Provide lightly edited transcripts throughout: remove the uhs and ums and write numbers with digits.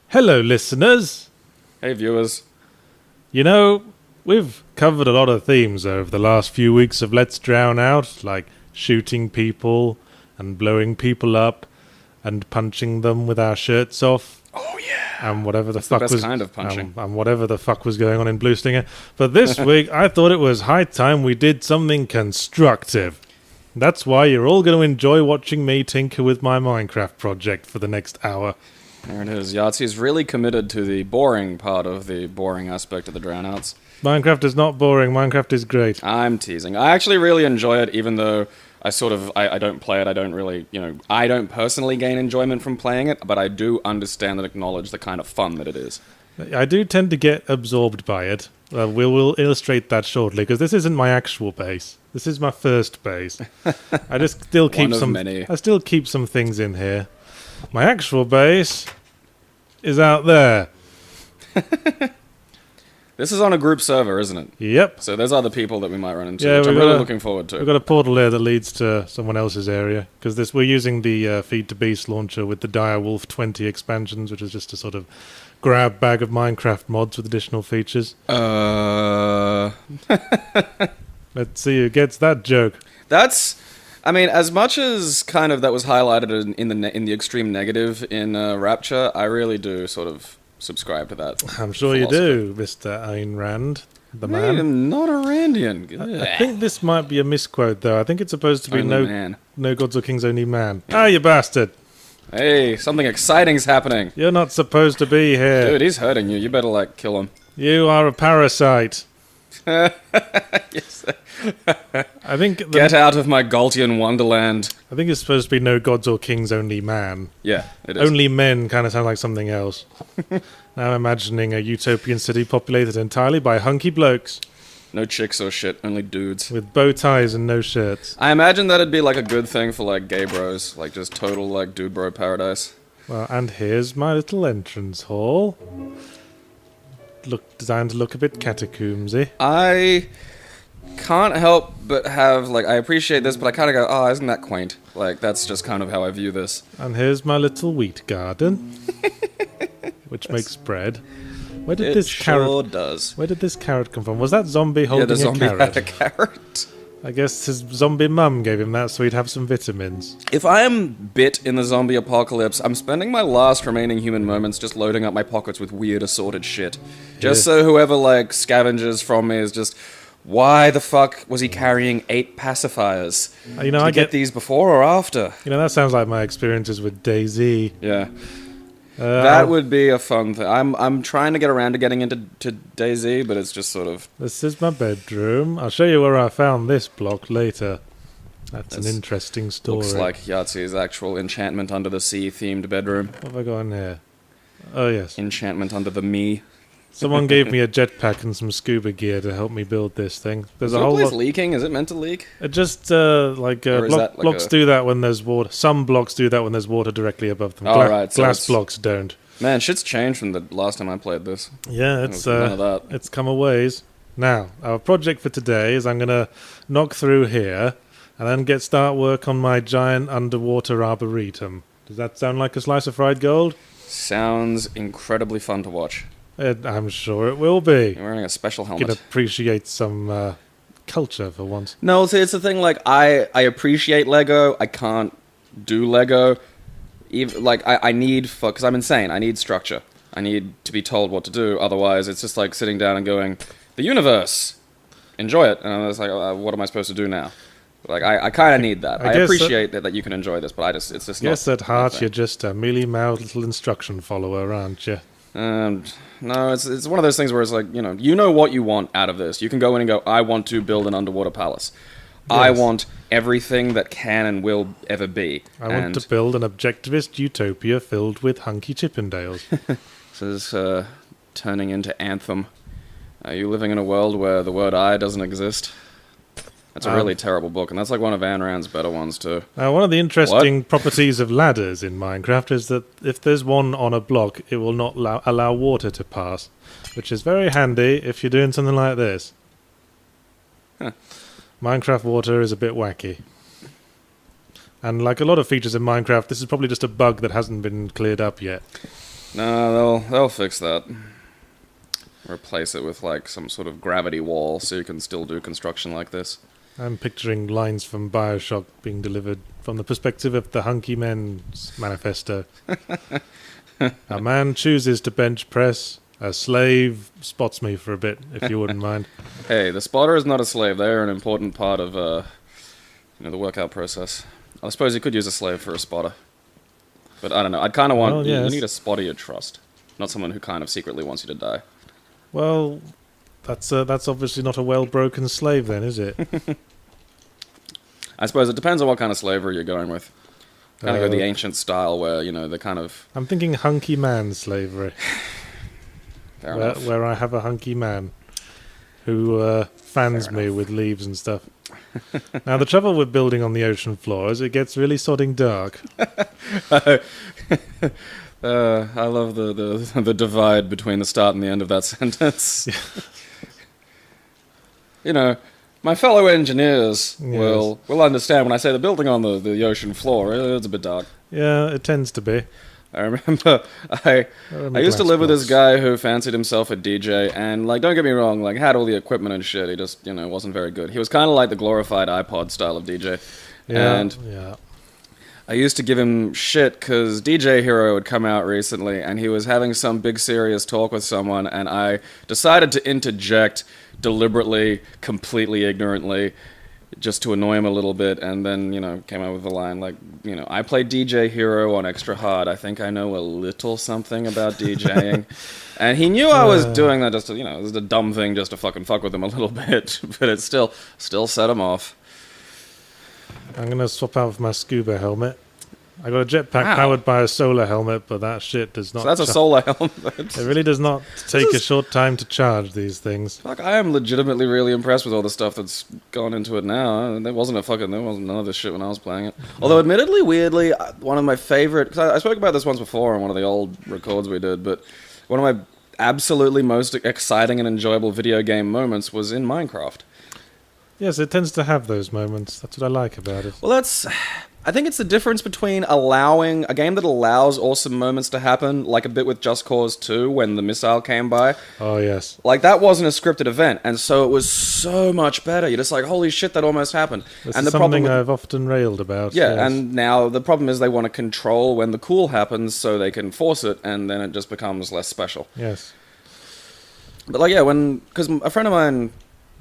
Hello, listeners. Hey, viewers. You know, we've covered a lot of themes over the last few weeks of Let's Drown Out, like shooting people and blowing people up and punching them with our shirts off. Oh, yeah. And whatever the That's fuck the best was kind of punching. and whatever the fuck was going on in Blue Stinger. But this week, I thought it was high time we did something constructive. That's why you're all going to enjoy watching me tinker with my Minecraft project for the next hour. There it is. Yahtzee's really committed to the boring part of the boring aspect of the drownouts. Minecraft is not boring. Minecraft is great. I'm teasing. I actually really enjoy it, even though I don't play it. I don't really, I don't personally gain enjoyment from playing it, but I do understand and acknowledge the kind of fun that it is. I do tend to get absorbed by it. We'll illustrate that shortly, because this isn't my actual base. This is my first base. I just still keep many. I still keep some things in here. My actual base is out there. This is on a group server, isn't it? Yep. So there's other people that we might run into, Yeah, which I'm really looking forward to. We've got a portal here that leads to someone else's area, because we're using the Feed to Beast launcher with the Direwolf 20 expansions, which is just a sort of grab bag of Minecraft mods with additional features. Let's see who gets that joke. That's, I mean, as much as kind of that was highlighted in the extreme negative in Rapture, I really do sort of subscribe to that. I'm sure you do, Mr. Ayn Rand, the man. I am not a Randian. I think this might be a misquote, though. I think it's supposed to be no gods or kings, only man. Yeah. Ah, you bastard! Hey, something exciting's happening. You're not supposed to be here. Dude, he's hurting you. You better, kill him. You are a parasite. Yes. I think Get out of my Galtian wonderland. I think it's supposed to be no gods or kings, only man. Yeah, it is. Only men kind of sound like something else. Now I'm imagining a utopian city populated entirely by hunky blokes. No chicks or shit, only dudes. With bow ties and no shirts. I imagine that'd be a good thing for gay bros. Just total dude bro paradise. Well, and here's my little entrance hall. Designed to look a bit catacombsy. I can't help but have, I appreciate this, but I kind of go, oh, isn't that quaint? That's just kind of how I view this. And here's my little wheat garden, which makes bread. Where did this carrot? Does. Where did this carrot come from? Was that zombie holding the zombie a carrot? had a carrot. I guess his zombie mum gave him that so he'd have some vitamins. If I am bit in the zombie apocalypse, I'm spending my last remaining human moments just loading up my pockets with weird assorted shit. Just so whoever, scavenges from me is just, why the fuck was he carrying 8 pacifiers? Did I get these before or after? That sounds like my experiences with DayZ. Yeah. That would be a fun thing. I'm trying to get around to getting into DayZ, but it's just sort of... This is my bedroom. I'll show you where I found this block later. That's an interesting story. Looks like Yahtzee's actual Enchantment Under the Sea themed bedroom. What have I got in here? Oh, yes. Enchantment Under the Me. Someone gave me a jetpack and some scuba gear to help me build this thing. Is the whole place leaking? Is it meant to leak? It just, blocks do that when there's water. Some blocks do that when there's water directly above them. Right. Glass blocks don't. Man, shit's changed from the last time I played this. Yeah, it's come a ways. Now, our project for today is I'm going to knock through here and then start work on my giant underwater arboretum. Does that sound like a slice of fried gold? Sounds incredibly fun to watch. I'm sure it will be. You're wearing a special helmet. You can appreciate some culture for once. No, see, it's the thing, I appreciate Lego. I can't do Lego. I need, because I'm insane, I need structure. I need to be told what to do, otherwise it's just sitting down and going, the universe, enjoy it. And I was like, what am I supposed to do now? I kind of need that. I appreciate that you can enjoy this, but it's just not... I guess at heart you're just a mealy-mouthed little instruction follower, aren't you? No, it's one of those things where it's you know what you want out of this. You can go in and go, I want to build an underwater palace. Yes. I want everything that can and will ever be. I want to build an objectivist utopia filled with hunky Chippendales. This is turning into Anthem. Are you living in a world where the word I doesn't exist? That's a really terrible book, and that's one of Ayn Rand's better ones, too. One of the interesting properties of ladders in Minecraft is that if there's one on a block, it will not allow water to pass, which is very handy if you're doing something like this. Huh. Minecraft water is a bit wacky. And like a lot of features in Minecraft, this is probably just a bug that hasn't been cleared up yet. No, they'll fix that. Replace it with like some sort of gravity wall so you can still do construction like this. I'm picturing lines from BioShock being delivered from the perspective of the Hunky Men's manifesto. A man chooses to bench press. A slave spots me for a bit, if you wouldn't mind. Hey, the spotter is not a slave. They are an important part of the workout process. I suppose you could use a slave for a spotter. But I don't know. I'd kind of want... Well, you yes. need a spotter you trust. Not someone who kind of secretly wants you to die. Well, that's obviously not a well-broken slave then, is it? I suppose it depends on what kind of slavery you're going with. Kind of go the ancient style where, the kind of... I'm thinking hunky man slavery. Where I have a hunky man who fans me with leaves and stuff. Now, the trouble with building on the ocean floor is it gets really sodding dark. I love the divide between the start and the end of that sentence. My fellow engineers will understand when I say the building on the ocean floor, it's a bit dark. Yeah, it tends to be. I remember I used to live with this guy who fancied himself a DJ, and don't get me wrong, had all the equipment and shit. He just wasn't very good. He was kind of like the glorified iPod style of DJ. Yeah. I used to give him shit because DJ Hero had come out recently, and he was having some big serious talk with someone, and I decided to interject deliberately, completely ignorantly, just to annoy him a little bit, and then, came out with the line, I play DJ Hero on extra hard. I think I know a little something about DJing. And he knew I was doing that just to, it was a dumb thing just to fucking fuck with him a little bit, but it still set him off. I'm going to swap out my scuba helmet. I got a jetpack powered by a solar helmet, but that shit does not... So that's a solar helmet. It really does not take a short time to charge these things. Fuck, I am legitimately really impressed with all the stuff that's gone into it now. There wasn't none of this shit when I was playing it. Although, admittedly, weirdly, one of my favorite... Because I spoke about this once before on one of the old records we did, but one of my absolutely most exciting and enjoyable video game moments was in Minecraft. Yes, it tends to have those moments. That's what I like about it. Well, I think it's the difference between allowing a game that allows awesome moments to happen, like a bit with Just Cause 2 when the missile came by. Oh, yes. That wasn't a scripted event, and so it was so much better. You're just like, holy shit, that almost happened. This is something I've often railed about. Yeah, yes. And now the problem is they want to control when the cool happens so they can force it, and then it just becomes less special. Yes. But because a friend of mine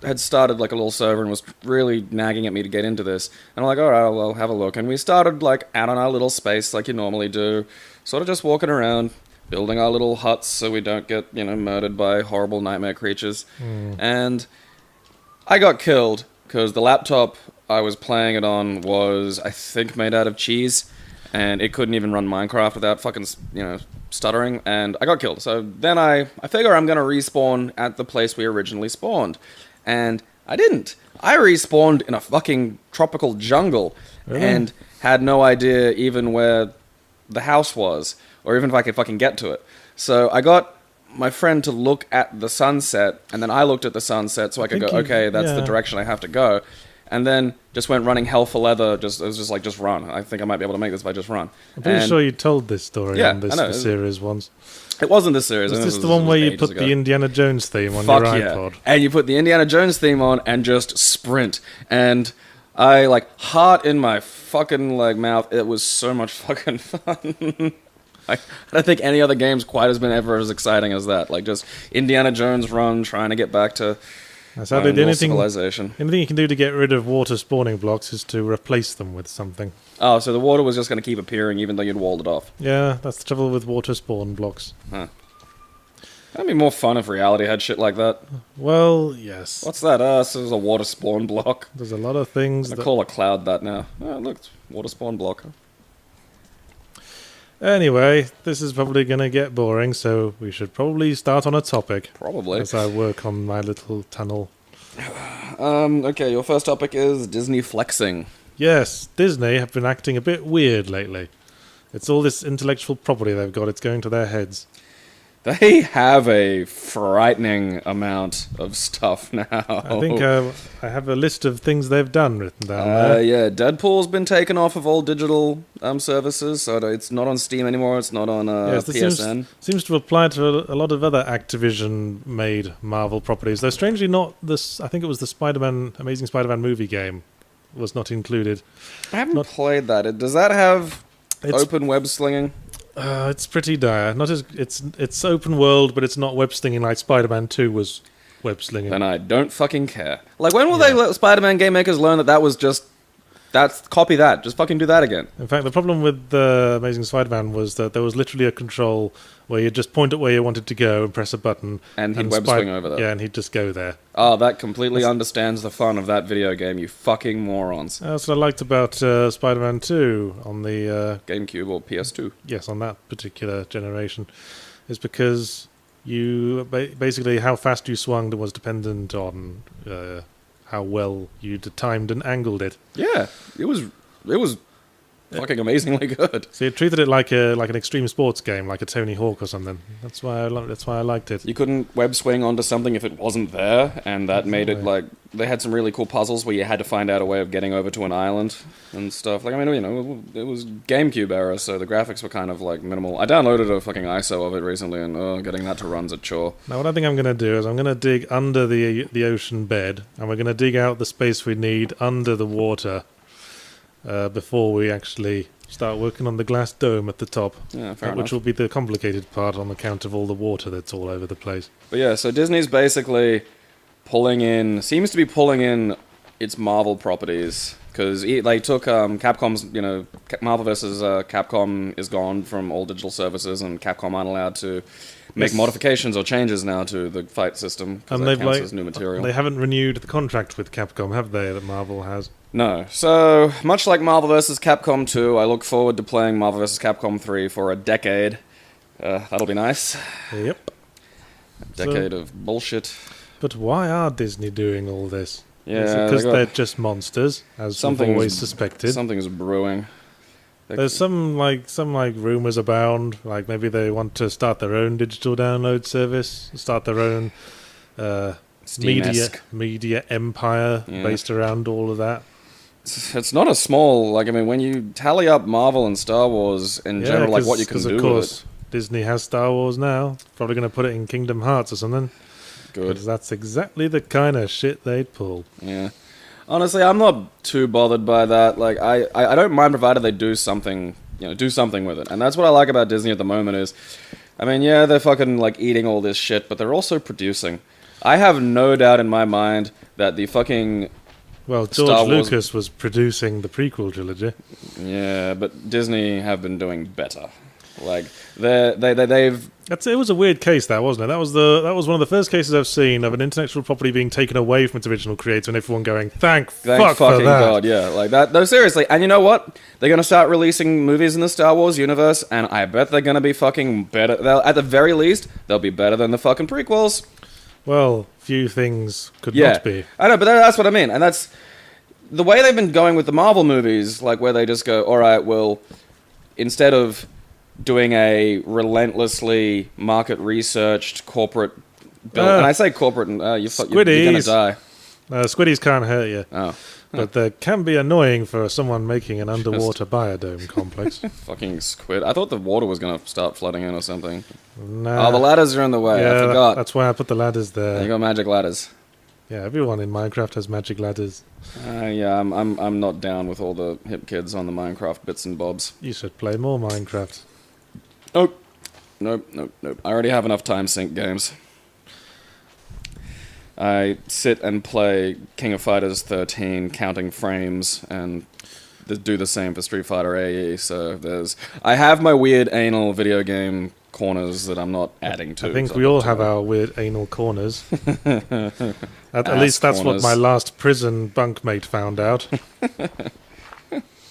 had started a little server and was really nagging at me to get into this, and I'm like, all right, I'll have a look. And we started out on our little space like you normally do, sort of just walking around, building our little huts so we don't get murdered by horrible nightmare creatures. And I got killed because the laptop I was playing it on was, I think, made out of cheese, and it couldn't even run Minecraft without fucking stuttering, and I got killed. So then I figure I'm gonna respawn at the place we originally spawned. And I didn't. I respawned in a fucking tropical jungle and had no idea even where the house was, or even if I could fucking get to it. So I got my friend to look at the sunset, and then I looked at the sunset so I could go, okay, that's the direction I have to go. And then just went running hell for leather. It was just just run. I think I might be able to make this if I just run. I'm pretty sure you told this story on this series once. It wasn't this series. Was this the one where you put the Indiana Jones theme on your iPod? Yeah. And you put the Indiana Jones theme on and just sprint. And I, heart in my fucking, mouth. It was so much fucking fun. I don't think any other game's quite has been ever as exciting as that. Just Indiana Jones run, trying to get back to civilization. Anything you can do to get rid of water spawning blocks is to replace them with something. Oh, so the water was just going to keep appearing even though you'd walled it off. Yeah, that's the trouble with water spawn blocks. Huh. That'd be more fun if reality had shit like that. Well, yes. What's that? This is a water spawn block. There's a lot of things I'm going to call a cloud that now. Oh, look, it's water spawn block. Anyway, this is probably going to get boring, so we should probably start on a topic. Probably. As I work on my little tunnel. Okay, your first topic is Disney flexing. Yes, Disney have been acting a bit weird lately. It's all this intellectual property they've got, it's going to their heads. They have a frightening amount of stuff now. I think I have a list of things they've done written down there. Yeah, Deadpool's been taken off of all digital services, so it's not on Steam anymore. It's not on PSN. Seems to apply to a lot of other Activision-made Marvel properties. Though strangely not this. I think it was the Amazing Spider-Man movie game was not included. I haven't played that. Does that have open web slinging? It's pretty dire. Not as it's open world, but it's not web slinging like Spider-Man 2 was web slinging. Then I don't fucking care. Like, when will they let Spider-Man game makers learn that was just copy that? Just fucking do that again. In fact, the problem with the Amazing Spider-Man was that there was literally a control where you just point at where you wanted to go and press a button, and he'd web swing over there. Yeah, and he'd just go there. Oh, that completely understands the fun of that video game. You fucking morons. That's what I liked about Spider-Man 2 on the GameCube or PS2. Yes, on that particular generation, is because you basically how fast you swung was dependent on how well you'd timed and angled it. Yeah, it was fucking amazingly good. So you treated it like an extreme sports game, like a Tony Hawk or something. That's why I liked it. You couldn't web swing onto something if it wasn't there, and that made it like they had some really cool puzzles where you had to find out a way of getting over to an island and stuff. Like, I mean, you know, it was GameCube era, so the graphics were kind of like minimal. I downloaded a fucking ISO of it recently, and getting that to run's a chore. Now, what I think I'm going to do is I'm going to dig under the ocean bed, and we're going to dig out the space we need under the water. Before we actually start working on the glass dome at the top, which will be the complicated part on account of all the water that's all over the place. But yeah, so Disney's basically seems to be pulling in its Marvel properties, because they took Capcom's, Marvel vs. Capcom is gone from all digital services, and Capcom aren't allowed to make modifications or changes now to the fight system, because that counts as new material. They haven't renewed the contract with Capcom, have they, that Marvel has? No. So, much like Marvel vs. Capcom 2, I look forward to playing Marvel vs. Capcom 3 for a decade. That'll be nice. Yep. A decade of bullshit. But why are Disney doing all this? Yeah, is it because they're just monsters, as we've always suspected? Something's brewing. There's some rumors abound, like maybe they want to start their own digital download service, start their own media empire based around all of that. It's not a small, when you tally up Marvel and Star Wars in general, what you can do of course, with it. Disney has Star Wars now. Probably going to put it in Kingdom Hearts or something. Good. Because that's exactly the kind of shit they'd pull. Yeah. Honestly, I'm not too bothered by that. Like, I don't mind provided they do something with it. And that's what I like about Disney at the moment is, they're fucking, eating all this shit, but they're also producing. I have no doubt in my mind that the fucking... Well, George Lucas was producing the prequel trilogy. Yeah, but Disney have been doing better. Like, they've... It was a weird case, that, wasn't it? That was one of the first cases I've seen of an intellectual property being taken away from its original creator and everyone going, thank fuck fucking for that. God, yeah, like that. No, seriously. And you know what? They're going to start releasing movies in the Star Wars universe, and I bet they're going to be fucking better. At the very least, they'll be better than the fucking prequels. Well, few things could not be. I know, but that's what I mean. And that's the way they've been going with the Marvel movies, like where they just go, all right, well, instead of doing a relentlessly market researched corporate build, and I say corporate, and you're going to die. Squiddies can't hurt you. Oh. But they can be annoying for someone making an underwater biodome complex. Fucking squid. I thought the water was going to start flooding in or something. Nah. Oh, the ladders are in the way. Yeah, I forgot. That's why I put the ladders there. You got magic ladders. Yeah, everyone in Minecraft has magic ladders. Yeah, I'm not down with all the hip kids on the Minecraft bits and bobs. You should play more Minecraft. Nope. I already have enough time sync games. I sit and play King of Fighters 13, counting frames, and do the same for Street Fighter AE. So I have my weird anal video game corners that I'm not adding to. I think we all have our weird anal corners. At least that's corners. what my last prison bunkmate found out.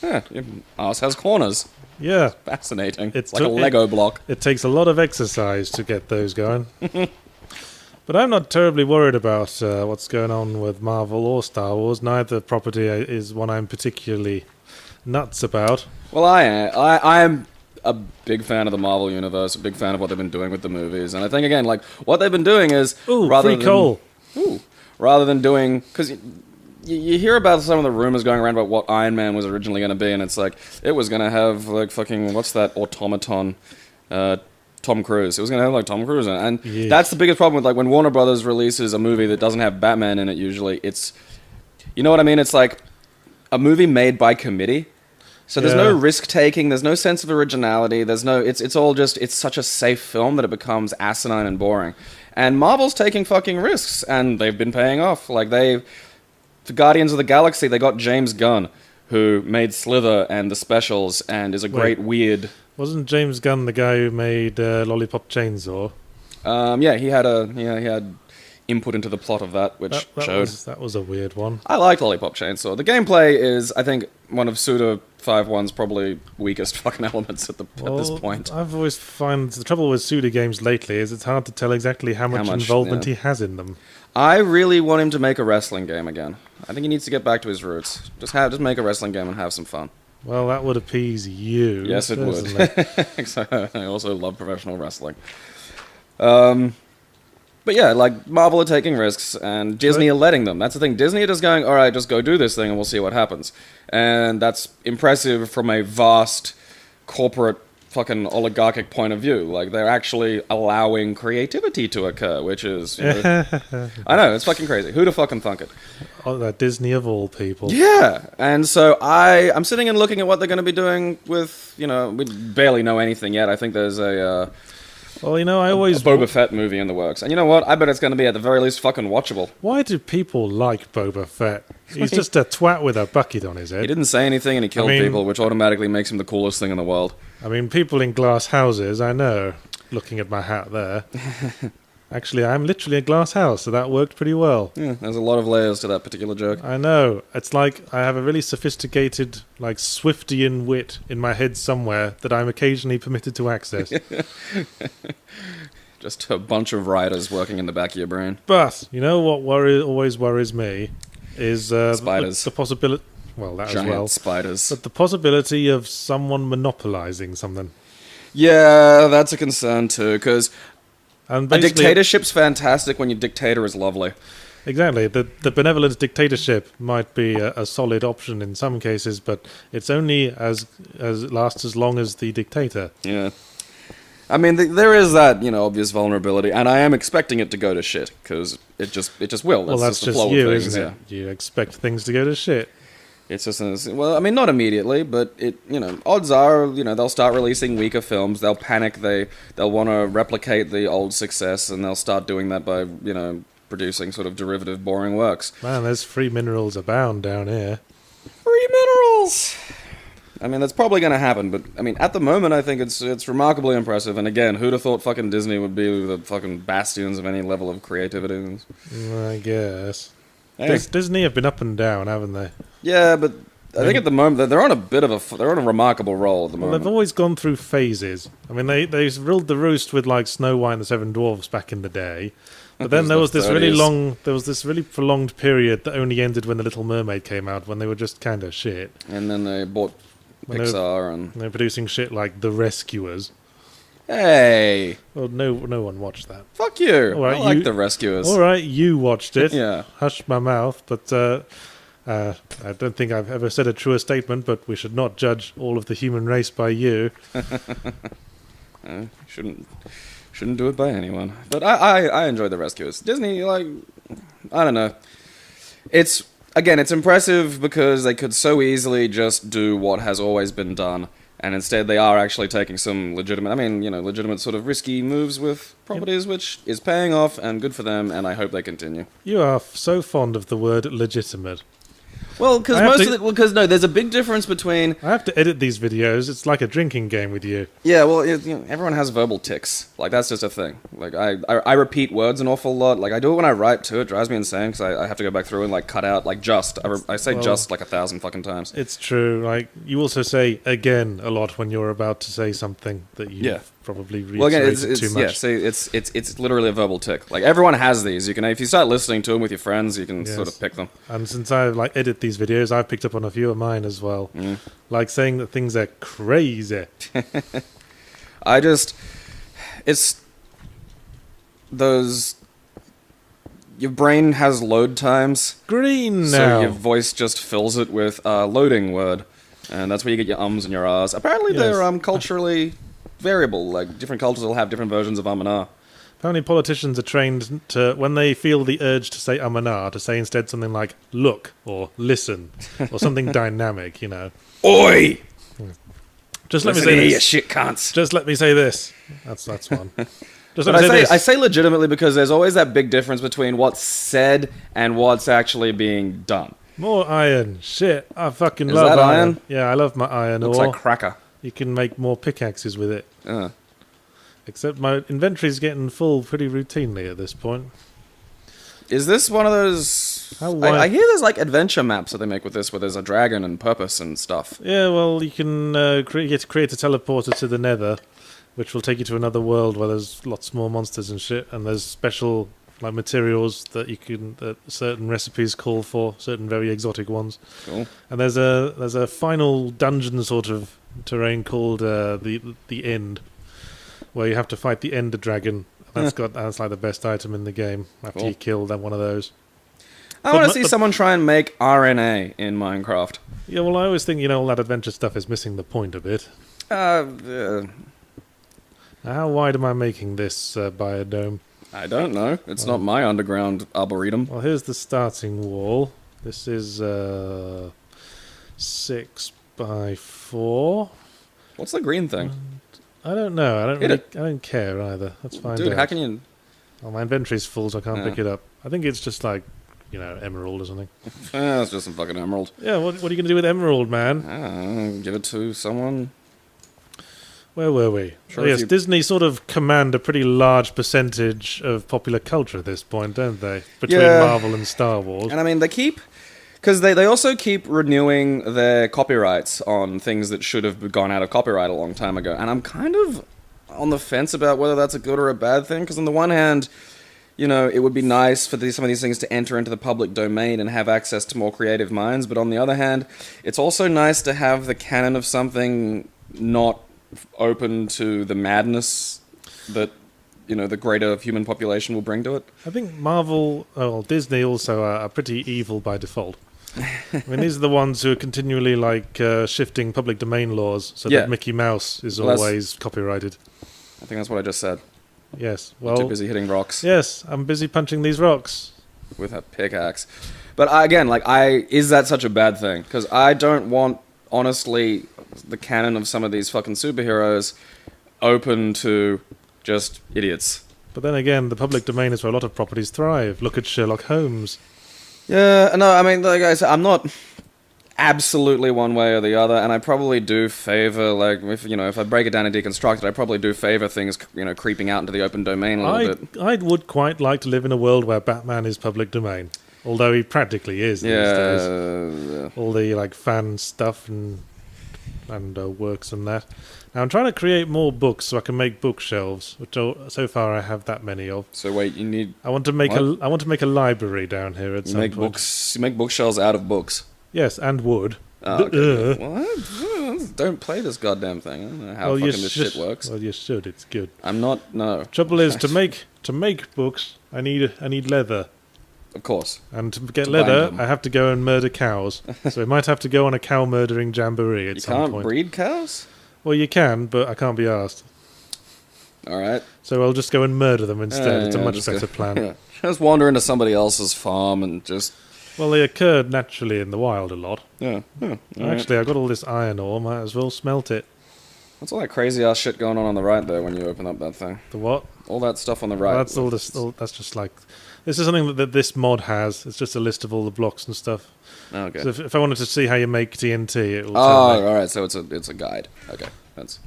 Yeah, your ass has corners. Yeah. Fascinating. It's like a Lego block. It takes a lot of exercise to get those going. But I'm not terribly worried about what's going on with Marvel or Star Wars. Neither property is one I'm particularly nuts about. Well, I am. a big fan of the Marvel Universe, a big fan of what they've been doing with the movies. And I think, again, like, what they've been doing is... rather than doing... Because you hear about some of the rumors going around about what Iron Man was originally going to be, and it's like, it was going to have, like, fucking... What's that automaton... Tom Cruise. It was going to have, like, Tom Cruise in it. And that's the biggest problem with, like, when Warner Brothers releases a movie that doesn't have Batman in it, usually, it's... You know what I mean? It's like a movie made by committee. So there's no risk-taking, there's no sense of originality, there's no... It's all just... It's such a safe film that it becomes asinine and boring. And Marvel's taking fucking risks, and they've been paying off. Like, for Guardians of the Galaxy, they got James Gunn, who made Slither and The Specials, and is a great weird... Wasn't James Gunn the guy who made Lollipop Chainsaw? Yeah, he had input into the plot of that, which showed. That was a weird one. I like Lollipop Chainsaw. The gameplay is, I think, one of Suda 5.1's probably weakest fucking elements at this point. I've always found the trouble with Suda games lately is it's hard to tell exactly how much involvement he has in them. I really want him to make a wrestling game again. I think he needs to get back to his roots. Just make a wrestling game and have some fun. Well, that would appease you. Yes, it would. I also love professional wrestling. But yeah, like, Marvel are taking risks, and Disney are letting them. That's the thing. Disney are just going, all right, just go do this thing, and we'll see what happens. And that's impressive from a vast corporate fucking oligarchic point of view. Like, they're actually allowing creativity to occur, which is... I know, it's fucking crazy. Who'da fucking thunk it? Oh, that Disney of all people. Yeah, and so I'm sitting and looking at what they're going to be doing with, we barely know anything yet. I think there's a Boba Fett movie in the works. And you know what? I bet it's going to be at the very least fucking watchable. Why do people like Boba Fett? He's just a twat with a bucket on his head. He didn't say anything and he killed people, which automatically makes him the coolest thing in the world. I mean, people in glass houses, I know, looking at my hat there. Actually, I'm literally a glass house, so that worked pretty well. Yeah, there's a lot of layers to that particular joke. I know. It's like I have a really sophisticated, like, Swiftian wit in my head somewhere that I'm occasionally permitted to access. Just a bunch of writers working in the back of your brain. But, you know what always worries me is spiders. The possibility... Well, that Giant as well. Spiders. But the possibility of someone monopolizing something. Yeah, that's a concern too, because a dictatorship's fantastic when your dictator is lovely. Exactly. The benevolent dictatorship might be a solid option in some cases, but it's only as lasts as long as the dictator. Yeah. I mean, there is that, obvious vulnerability, and I am expecting it to go to shit, because it just will. That's just the flow you, of things, isn't it? Yeah. You expect things to go to shit. It's just, well, I mean, not immediately, but odds are, they'll start releasing weaker films. They'll panic. They'll want to replicate the old success, and they'll start doing that by, producing sort of derivative, boring works. Man, there's free minerals abound down here. Free minerals! I mean, that's probably going to happen, but, I mean, at the moment, I think it's remarkably impressive. And again, who'd have thought fucking Disney would be the fucking bastions of any level of creativity? I guess. Hey. Disney have been up and down, haven't they? Yeah, but I think at the moment they're on a remarkable roll at the moment. Well, they've always gone through phases. I mean, they ruled the roost with like Snow White and the Seven Dwarfs back in the day, but then there was this really prolonged period that only ended when The Little Mermaid came out, when they were just kind of shit. And then they bought Pixar and they're producing shit like The Rescuers. Hey! Well, no one watched that. Fuck you! Right, I like The Rescuers. Alright, you watched it. Yeah. Hush my mouth, but I don't think I've ever said a truer statement, but we should not judge all of the human race by you. Shouldn't do it by anyone. But I enjoyed The Rescuers. Disney, like, I don't know. It's impressive because they could so easily just do what has always been done. And instead, they are actually taking some legitimate sort of risky moves with properties, which is paying off, and good for them, and I hope they continue. You are so fond of the word legitimate. Well, because there's a big difference between... I have to edit these videos. It's like a drinking game with you. Yeah, well, everyone has verbal tics. Like, that's just a thing. Like, I repeat words an awful lot. Like, I do it when I write, too. It drives me insane, because I have to go back through and, like, cut out, like, just. I say just, like, 1,000 fucking times. It's true. Like, you also say again a lot when you're about to say something that you probably reiterated too much. Yeah, see, it's literally a verbal tic. Like, everyone has these. You can, if you start listening to them with your friends, you can sort of pick them. And since I, like, edit these videos, I've picked up on a few of mine as well. Mm. Like saying that things are crazy. It's those. Your brain has load times. Green So now. your voice just fills it with a loading word. And that's where you get your ums and your ahs. Apparently Yes. they're culturally variable. Like, different cultures will have different versions of and ah. Apparently politicians are trained to, when they feel the urge to say and ah, to say instead something like look or listen or something dynamic, you know. Oi! Just let me Listen say here, you this. shit cunts. Just let me say this. That's one. Just let But me say this. I say legitimately because there's always that big difference between what's said and what's actually being done. More iron. Shit. I fucking Is love that iron. iron? Yeah, I love my iron Looks ore. like cracker. You can make more pickaxes with it. Uh. Except my inventory's getting full pretty routinely at this point. Is this one of those... How wide- I hear there's like adventure maps that they make with this where there's a dragon and purpose and stuff. Yeah, well, you can create a teleporter to the nether, which will take you to another world where there's lots more monsters and shit, and there's special like materials that you can that certain recipes call for, certain very exotic ones. Cool. And there's a final dungeon sort of terrain called the End, where you have to fight the Ender Dragon. That's like the best item in the game after Cool. you kill one of those. I want to see someone try and make RNA in Minecraft. Yeah, well, I always think all that adventure stuff is missing the point a bit. Now, how wide am I making this biodome? I don't know. It's not my underground arboretum. Well, here's the starting wall. This is 6 by 4. What's the green thing? I don't know. I Hit it. don't care either. Let's find Dude, out. how can you... Well, my inventory's full, so I can't Yeah. pick it up. I think it's just like, emerald or something. It's just some fucking emerald. Yeah, what are you going to do with emerald, man? Give it to someone. Where were we? Sure, Oh, if yes, you- Disney sort of command a pretty large percentage of popular culture at this point, don't they? Between Yeah. Marvel and Star Wars. And I mean, they keep... Because they also keep renewing their copyrights on things that should have gone out of copyright a long time ago. And I'm kind of on the fence about whether that's a good or a bad thing. Because on the one hand, it would be nice for some of these things to enter into the public domain and have access to more creative minds. But on the other hand, it's also nice to have the canon of something not open to the madness that the greater human population will bring to it. I think Disney also are pretty evil by default. I mean, these are the ones who are continually shifting public domain laws so Yeah. that Mickey Mouse is Well, that's- always copyrighted. I think that's what I just said. Yes. Too Well, busy hitting rocks yes, I'm busy punching these rocks. with a pickaxe. But is that such a bad thing? Because I don't want, honestly, the canon of some of these fucking superheroes open to just idiots. But then again, the public domain is where a lot of properties thrive. Look at Sherlock Holmes. Yeah, no, I mean, like I said, I'm not absolutely one way or the other, and I probably do favor, if I break it down and deconstruct it, I probably do favor things, creeping out into the open domain a little bit. I would quite like to live in a world where Batman is public domain. Although he practically is these days. Yeah. All the fan stuff and works and that. Now I'm trying to create more books so I can make bookshelves, which so far I have that many of. So wait, you need... I want to make What? I want to make a library down here at You some make point. books. You make bookshelves out of books. Yes, and wood. Oh, okay. What? Don't play this goddamn thing. I don't know how fucking this shit works. Well, you should. It's good. I'm not. No. Trouble is to make books. I need leather, Of course. and to get To leather, bind them. I have to go and murder cows. So we might have to go on a cow murdering jamboree at You some can't point. breed cows. Well, you can, but I can't be asked. All right. So I'll just go and murder them instead. It's a much just better go- plan. yeah. Just wander into somebody else's farm and just. Well, they occurred naturally in the wild a lot. Yeah. All right. Actually, I've got all this iron ore. Might as well smelt it. What's all that crazy ass shit going on the right there when you open up that thing? The what? All that stuff on the right. Well, that's all this. That's just like. This is something that this mod has. It's just a list of all the blocks and stuff. Oh, okay. So if I wanted to see how you make TNT, it will tell Oh, me. all right. So it's a guide. Okay. That's.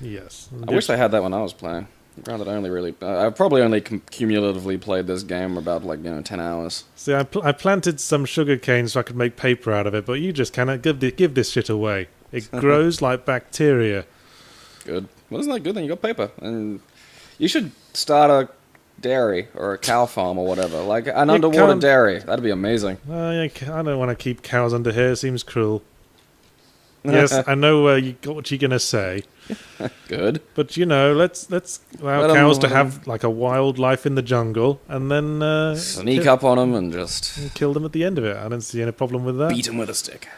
Yes. I wish I had that when I was playing. Granted, I only really... I've probably only cumulatively played this game about, 10 hours. See, I planted some sugar cane so I could make paper out of it, but you just cannot give this shit away. It grows like bacteria. Good. Well, isn't that good? Then you got paper. And you should start a dairy or a cow farm or whatever. Like an underwater can't- dairy. That'd be amazing. I don't want to keep cows under here. It seems cruel. Yes, I know what you're gonna say, Good. but let's allow Let 'em- cows to have like a wild life in the jungle, and then Sneak up on them and just kill them at the end of it. I don't see any problem with that. beat them with a stick.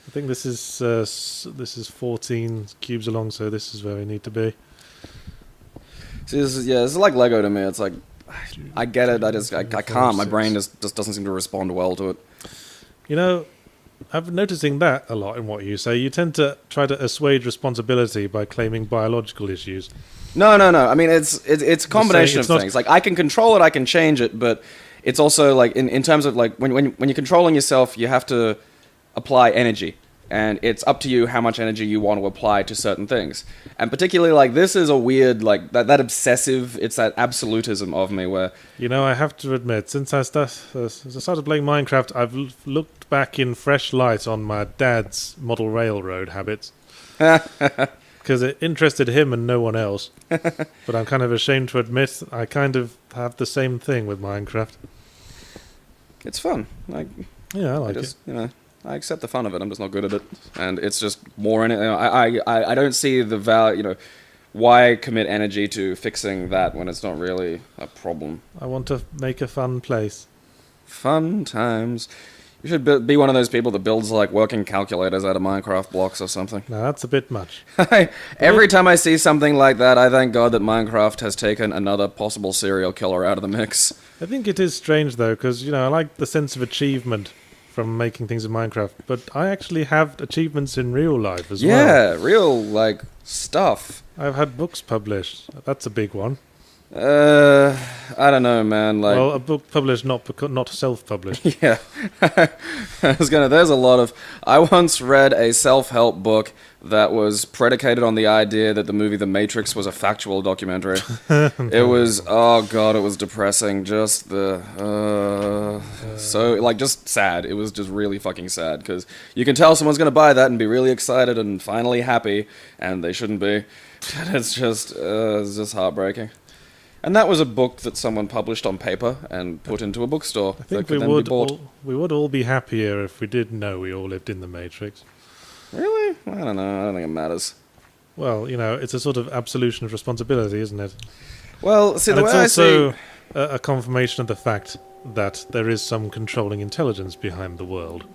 I think this is 14 cubes along, so this is where we need to be. See, this is like Lego to me. It's like, I get it. I can't. My brain just doesn't seem to respond well to it. I'm noticing that a lot in what you say. You tend to try to assuage responsibility by claiming biological issues. No. I mean, it's a combination of it's not- things. Like, I can control it, I can change it, but it's also like in terms of like when you're controlling yourself, you have to apply energy, and it's up to you how much energy you want to apply to certain things. And particularly, like, this is a weird, like, that obsessive, it's that absolutism of me where... I have to admit, since I started playing Minecraft, I've looked back in fresh light on my dad's model railroad habits. Because it interested him and no one else. But I'm kind of ashamed to admit I kind of have the same thing with Minecraft. It's fun. Like, Yeah, I like it. I accept the fun of it. I'm just not good at it, and it's just more in it. I don't see the value. Why commit energy to fixing that when it's not really a problem? I want to make a fun place. Fun times. You should be one of those people that builds like working calculators out of Minecraft blocks or something. Now, that's a bit much. Every time I see something like that, I thank God that Minecraft has taken another possible serial killer out of the mix. I think it is strange, though, because, I like the sense of achievement from making things in Minecraft, but I actually have achievements in real life as well. Yeah, real, like, stuff. I've had books published. That's a big one. I don't know, man. Like, Well, a book published, not self-published. yeah. There's a lot of... I once read a self-help book that was predicated on the idea that the movie The Matrix was a factual documentary. It was, oh god, it was depressing. Just just sad. It was just really fucking sad, because you can tell someone's going to buy that and be really excited and finally happy, and they shouldn't be. It's just heartbreaking. And that was a book that someone published on paper and put into a bookstore. I think we would all be happier if we did know we all lived in the Matrix. Really? I don't know. I don't think it matters. Well, it's a sort of absolution of responsibility, isn't it? Well, see, And the it's way I also see... a confirmation of the fact that there is some controlling intelligence behind the world.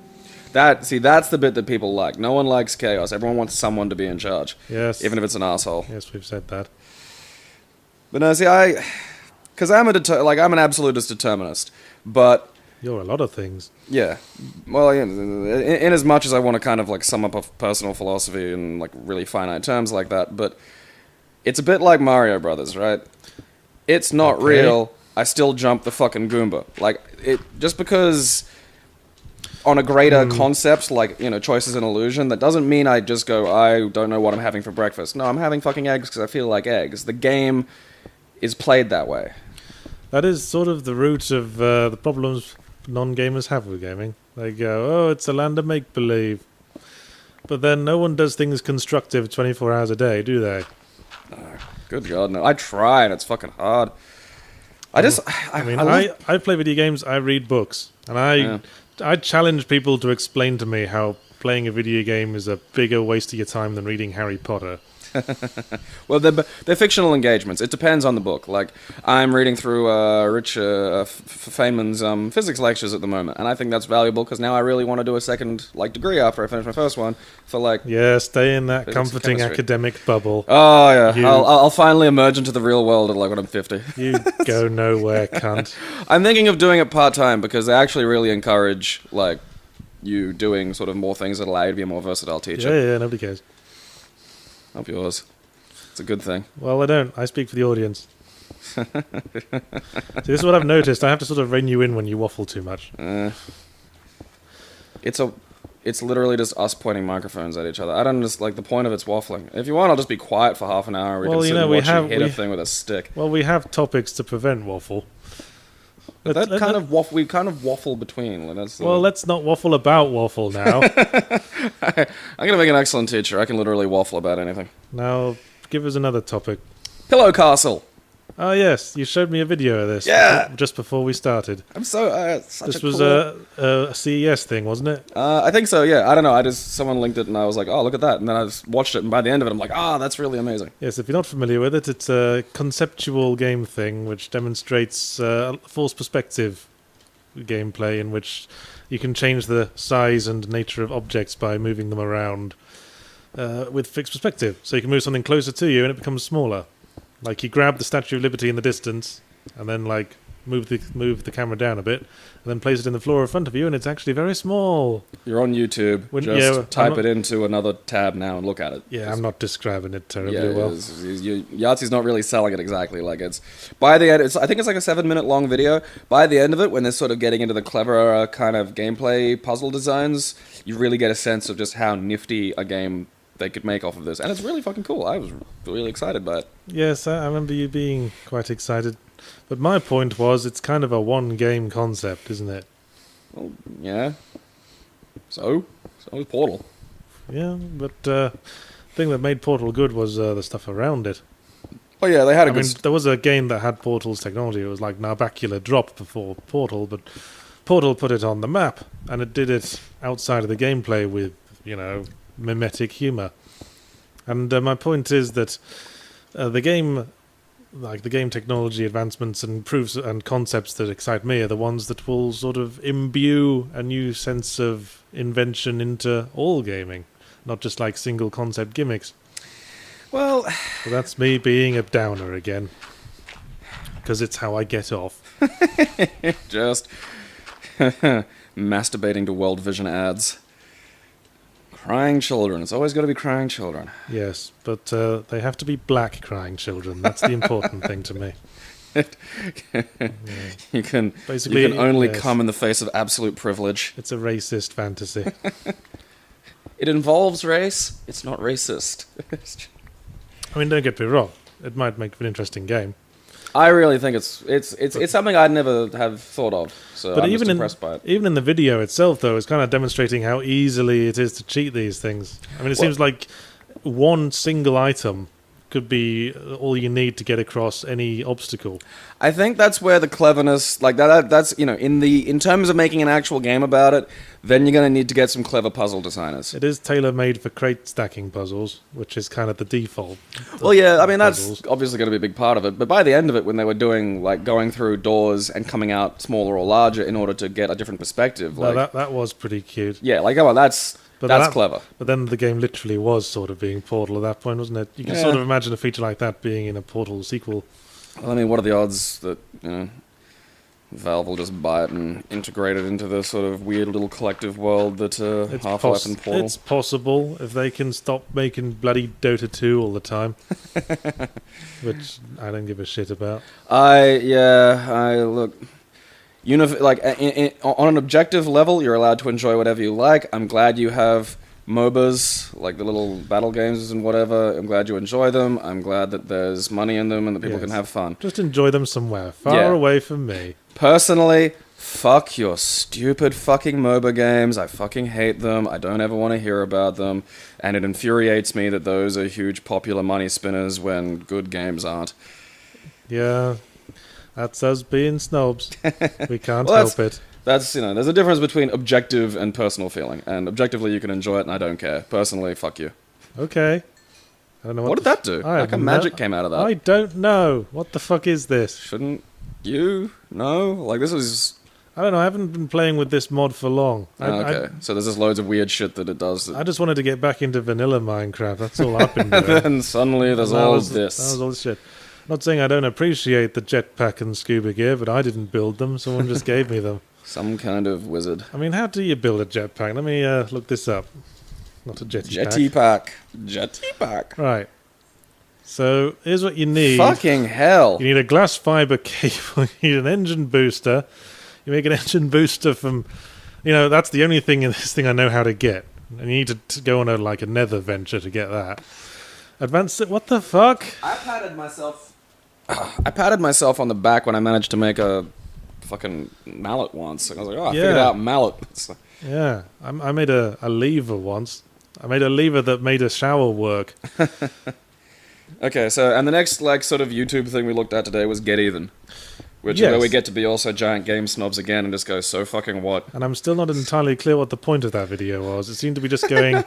that's the bit that people like. No one likes chaos. Everyone wants someone to be in charge. Yes. Even if it's an asshole. Yes, we've said that. But no, see, because I'm an absolutist determinist, but You're a lot of things. yeah, well, in as much as I want to kind of like sum up a personal philosophy in like really finite terms like that, but it's a bit like Mario Brothers, right? It's not Okay. real. I still jump the fucking Goomba. Like, it just because on a greater concept, like, choice is an illusion, that doesn't mean I just go, I don't know what I'm having for breakfast. No, I'm having fucking eggs because I feel like eggs. The game is played that way. That is sort of the root of the problems non-gamers have with gaming. They go, oh, it's a land of make-believe. But then no one does things constructive 24 hours a day, do they? Good God, no. I try, and it's fucking hard. I play video games, I read books, and I challenge people to explain to me how playing a video game is a bigger waste of your time than reading Harry Potter. Well, they're fictional engagements. It depends on the book. Like, I'm reading through Rich Feynman's physics lectures at the moment, and I think that's valuable because now I really want to do a second degree after I finish my first one for Yeah, stay in that Physics and comforting chemistry. academic bubble. Oh yeah, I'll finally emerge into the real world at when I'm 50. You go nowhere, cunt. I'm thinking of doing it part-time because they actually really encourage you doing sort of more things that allow you to be a more versatile teacher. Yeah, nobody cares. Up yours. It's a good thing. Well, I don't. I speak for the audience. See, this is what I've noticed. I have to sort of rein you in when you waffle too much. It's literally just us pointing microphones at each other. I don't the point of it's waffling. If you want, I'll just be quiet for half an hour. We can sit and watch you hit a thing with a stick. Well, we have topics to prevent waffle. We kind of waffle between. Let's not waffle about waffle now. I'm gonna make an excellent teacher. I can literally waffle about anything. Now, give us another topic. Pillow Castle. Oh yes, you showed me a video of this. Yeah! Just before we started. I'm so such This a was cool... a CES thing, wasn't it? I think so. Yeah, I don't know. Someone linked it, and I was like, oh, look at that. And then I just watched it, and by the end of it, I'm like, that's really amazing. Yes, if you're not familiar with it, it's a conceptual game thing which demonstrates false perspective gameplay in which you can change the size and nature of objects by moving them around with fixed perspective. So you can move something closer to you and it becomes smaller. Like you grab the Statue of Liberty in the distance and then like move the camera down a bit and then place it in the floor in front of you and it's actually very small. You're on YouTube. Type it into another tab now and look at it. Yeah, I'm not describing it terribly well. Yahtzee's not really selling it exactly. Like it's by the end. I think it's like a 7-minute long video. By the end of it, when they're sort of getting into the clever kind of gameplay puzzle designs, you really get a sense of just how nifty a game they could make off of this, and it's really fucking cool. I was really excited by it. Yes, I remember you being quite excited. But my point was, it's kind of a one-game concept, isn't it? Well, yeah. So is Portal. Yeah, but the thing that made Portal good was the stuff around it. Oh yeah, they had there was a game that had Portal's technology. It was like Narbacular Drop before Portal, but Portal put it on the map, and it did it outside of the gameplay with, mimetic humour. And my point is that the game technology advancements and proofs and concepts that excite me are the ones that will sort of imbue a new sense of invention into all gaming, not just like single concept gimmicks. Well, so that's me being a downer again, because it's how I get off. Just masturbating to World Vision ads. Crying children. It's always got to be crying children. Yes, but they have to be black crying children. That's the important thing to me. You can only come in the face of absolute privilege. It's a racist fantasy. It involves race. It's not racist. I mean, don't get me wrong. It might make an interesting game. I really think it's something I'd never have thought of. So I'm just impressed by it. Even in the video itself, though, it's kind of demonstrating how easily it is to cheat these things. I mean, it seems like one single item could be all you need to get across any obstacle. I think that's where the cleverness, like that's in terms of making an actual game about it, then you're going to need to get some clever puzzle designers. It is tailor-made for crate stacking puzzles, which is kind of the default. Well, yeah, I mean that's obviously going to be a big part of it. But by the end of it, when they were doing like going through doors and coming out smaller or larger in order to get a different perspective, like that was pretty cute. Yeah, like that's clever. But then the game literally was sort of being Portal at that point, wasn't it? You can sort of imagine a feature like that being in a Portal sequel. Well, I mean, what are the odds that, Valve will just buy it and integrate it into the sort of weird little collective world that Half-Life and Portal... It's possible if they can stop making bloody Dota 2 all the time. Which I don't give a shit about. Look... on an objective level, you're allowed to enjoy whatever you like. I'm glad you have MOBAs, like the little battle games and whatever. I'm glad you enjoy them. I'm glad that there's money in them and that people can have fun. Just enjoy them somewhere, far away from me. Personally, fuck your stupid fucking MOBA games. I fucking hate them. I don't ever want to hear about them. And it infuriates me that those are huge popular money spinners when good games aren't. Yeah. That's us being snobs. We can't help it. There's a difference between objective and personal feeling. And objectively, you can enjoy it, and I don't care. Personally, fuck you. Okay. I don't know what did that do? Like a magic came out of that. I don't know. What the fuck is this? Shouldn't you know? Like, this is... I don't know. I haven't been playing with this mod for long. Okay. So there's just loads of weird shit that it does. I just wanted to get back into vanilla Minecraft. That's all I've been doing. And then suddenly there's all this. That was all this shit. Not saying I don't appreciate the jetpack and scuba gear, but I didn't build them. Someone just gave me them. Some kind of wizard. I mean, how do you build a jetpack? Let me look this up. Not a jetty pack. Jetty pack. Right. So, here's what you need. Fucking hell. You need a glass fiber cable. You need an engine booster. You make an engine booster from... that's the only thing in this thing I know how to get. And you need to go on a nether venture to get that. Advanced... What the fuck? I patted myself on the back when I managed to make a fucking mallet once. I was like, I figured out mallet. Yeah, I made a lever once. I made a lever that made a shower work. Okay, so, and the next, like, sort of YouTube thing we looked at today was Get Even. Which is where we get to be also giant game snobs again and just go, so fucking what? And I'm still not entirely clear what the point of that video was. It seemed to be just going,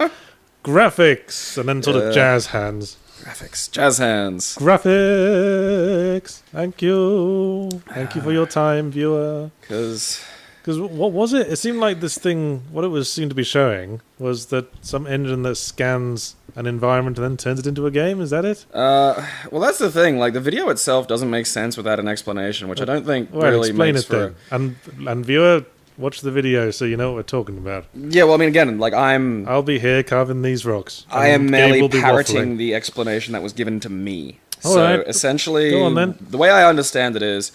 graphics, and then sort of jazz hands. Graphics. Jazz hands. Graphics. Thank you. Thank you for your time, viewer. Because what was it? It seemed like this thing, what it was seemed to be showing, was that some engine that scans an environment and then turns it into a game. Is that it? Well, that's the thing. Like, the video itself doesn't make sense without an explanation, which I don't think really explain makes it for... then. And viewer, watch the video so you know what we're talking about. Yeah, well, I mean, again, like, I'll be here carving these rocks. I am merely parroting the explanation that was given to me. All so, right. essentially, go on, then. The way I understand it is,